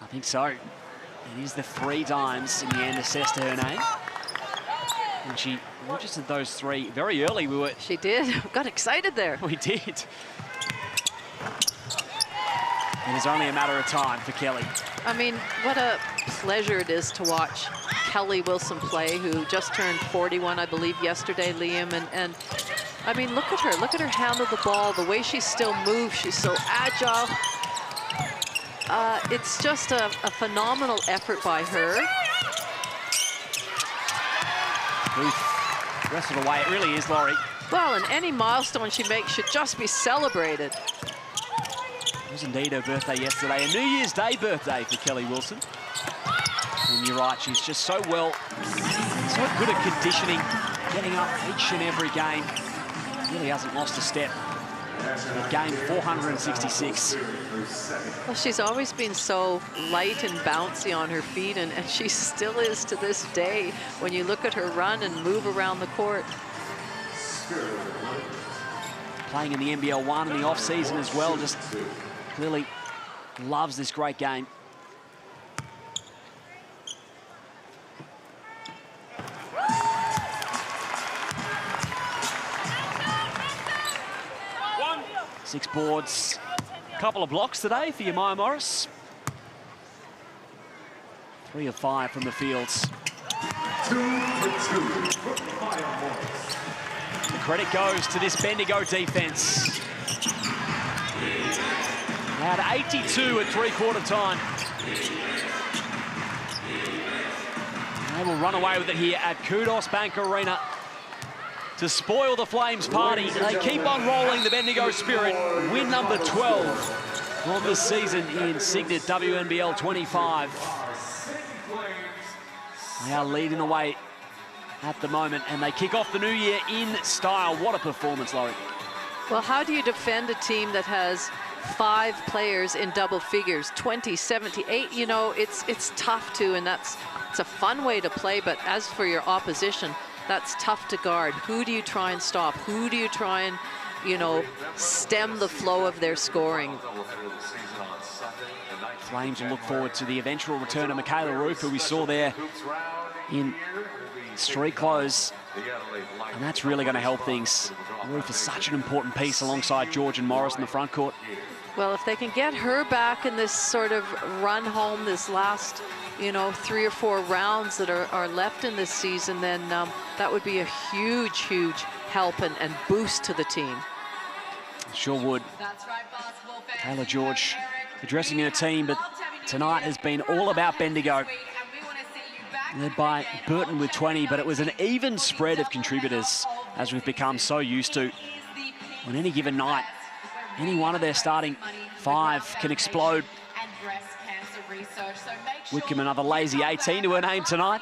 I think so. It is the 3 dimes in the end assessed to her name. And she registered those 3 very early. She did. Got excited there. We did. It is only a matter of time for Kelly. I mean, what a pleasure it is to watch Kelly Wilson play, who just turned 41, I believe, yesterday, Liam. And I mean, look at her handle the ball, the way she still moves. She's so agile. It's just a phenomenal effort by her. Booth, the rest of the way, it really is, Laurie. Well, and any milestone she makes should just be celebrated. It was indeed her birthday yesterday, a New Year's Day birthday for Kelly Wilson. And you're right, she's just so good at conditioning, getting up each and every game. Really hasn't lost a step. Game 466. Well, she's always been so light and bouncy on her feet, and she still is to this day when you look at her run and move around the court. Playing in the NBL 1 in the off-season as well, just clearly loves this great game. Six boards, couple of blocks today for Maya Morris. 3 of 5 from the fields. The credit goes to this Bendigo defence. Had 82 at three-quarter time. They will run away with it here at Qudos Bank Arena to spoil the Flames' party. They keep on rolling, the Bendigo Spirit. Win number 12 on the season in Signet WNBL 25. They are leading the way at the moment, and they kick off the new year in style. What a performance, Laurie. Well, how do you defend a team that has 5 players in double figures, 20, 78? You know, it's tough to, and it's a fun way to play, but as for your opposition, that's tough to guard. Who do you try and stop? Who do you try and, you know, stem the flow of their scoring? Flames will look forward to the eventual return of Michaela Roof, who we saw there in street clothes, and that's really going to help things. Roof is such an important piece alongside George and Morris in the front court. Well, if they can get her back in this sort of run home, this last, you know, 3 or 4 rounds that are left in this season, then that would be a huge, huge help and boost to the team. Sure would. Taylor George addressing her team, but tonight has been all about Bendigo. Led by Burton with 20, but it was an even spread of contributors, as we've become so used to. On any given night, any one of their starting 5 can explode. Wickham, another lazy 18 to her name tonight.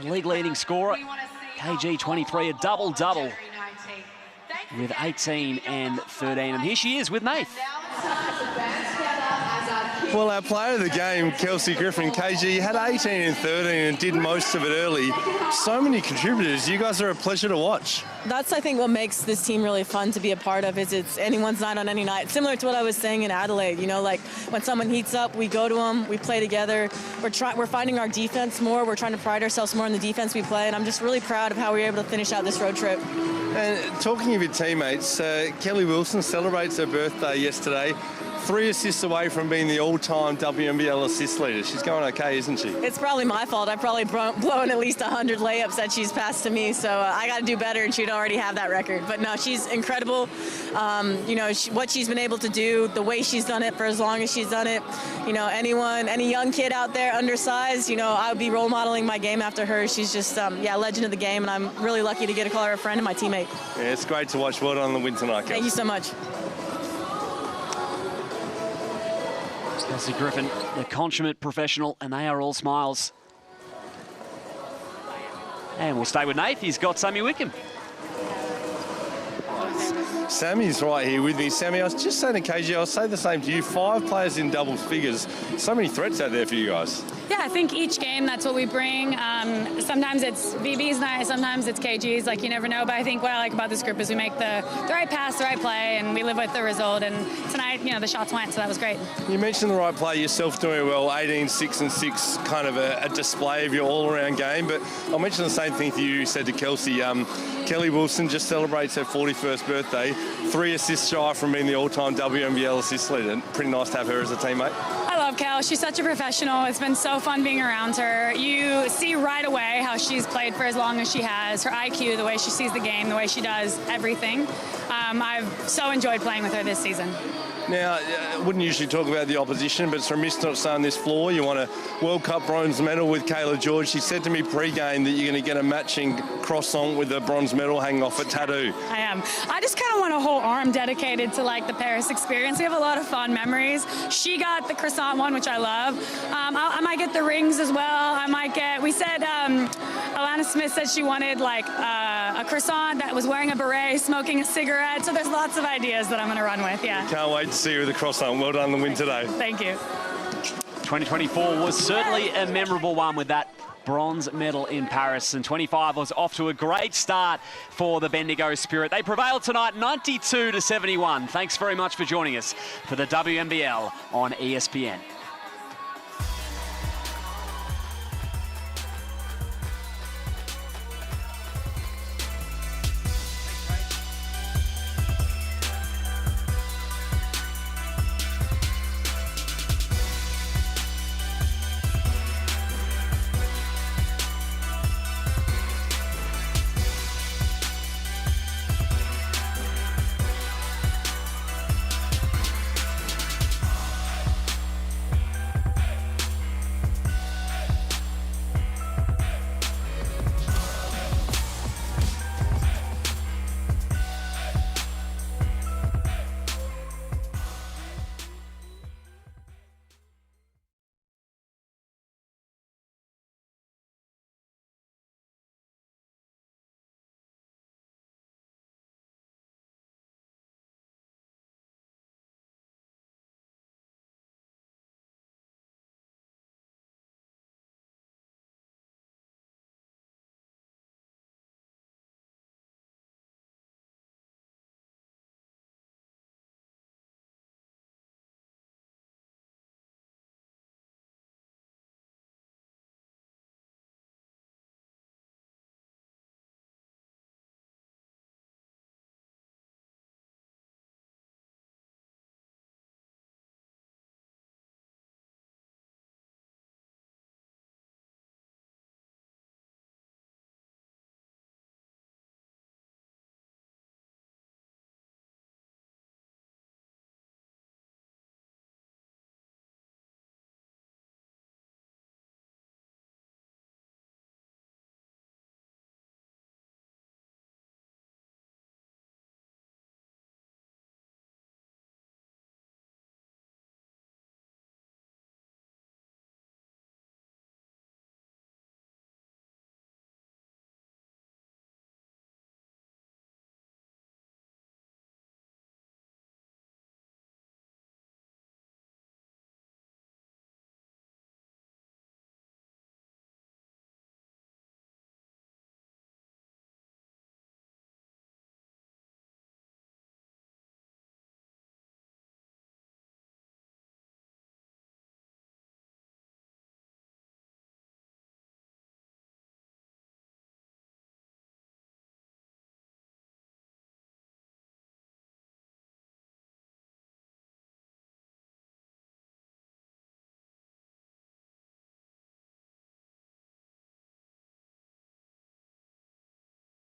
The league leading scorer, KG 23, a double-double with 18 and 13. And here she is with Nath. Well, our player of the game, Kelsey Griffin, KG, had 18 and 13 and did most of it early. So many contributors. You guys are a pleasure to watch. That's, I think, what makes this team really fun to be a part of, is it's anyone's night on any night. Similar to what I was saying in Adelaide, you know, like when someone heats up, we go to them, we play together. We're finding our defense more. We're trying to pride ourselves more in the defense we play, and I'm just really proud of how we were able to finish out this road trip. And talking of your teammates, Kelly Wilson celebrates her birthday yesterday. 3 assists away from being the all-time WNBL assist leader. She's going okay, isn't she? It's probably my fault. I've probably blown at least 100 layups that she's passed to me, so I got to do better, and she'd already have that record. But no, she's incredible. You know, what she's been able to do, the way she's done it for as long as she's done it. You know, any young kid out there undersized, you know, I would be role modeling my game after her. She's just, yeah, legend of the game, and I'm really lucky to get to call her a friend and my teammate. Yeah, it's great to watch. Well done on the win tonight, Kelsey. Thank you so much. Kelsey Griffin, the consummate professional, and they are all smiles. And we'll stay with Nath. He's got Sammy Wickham. Sammy's right here with me. Sammy, I was just saying to KG, I'll say the same to you. 5 players in double figures. So many threats out there for you guys. Yeah, I think each game, that's what we bring. Sometimes it's VB's night, sometimes it's KG's. Like, you never know. But I think what I like about this group is we make the right pass, the right play, and we live with the result. And tonight, you know, the shots went, so that was great. You mentioned the right play yourself doing well. 18, 6 and 6, kind of a display of your all-around game. But I'll mention the same thing to you said to Kelsey. Kelly Wilson just celebrates her 41st birthday. 3 assists shy from being the all-time WNBL assist leader. Pretty nice to have her as a teammate. I love Kel. She's such a professional. It's been so fun being around her. You see right away how she's played for as long as she has. Her IQ, the way she sees the game, the way she does everything. I've so enjoyed playing with her this season. Now, I wouldn't usually talk about the opposition, but it's remiss not saying this floor. You won a World Cup bronze medal with Kayla George. She said to me pre-game that you're going to get a matching croissant with a bronze medal hanging off a tattoo. I am. I just kind of want a whole arm dedicated to like the Paris experience. We have a lot of fond memories. She got the croissant one, which I love. I might get the rings as well. I might get, we said, Alana Smith said she wanted like a croissant that was wearing a beret, smoking a cigarette. So there's lots of ideas that I'm going to run with, yeah. Can't wait to see you with the croissant. Well done on the win today. Thank you. 2024 was certainly a memorable one with that bronze medal in Paris, and 25 was off to a great start for the Bendigo Spirit. They prevailed tonight 92-71. Thanks very much for joining us for the WNBL on ESPN.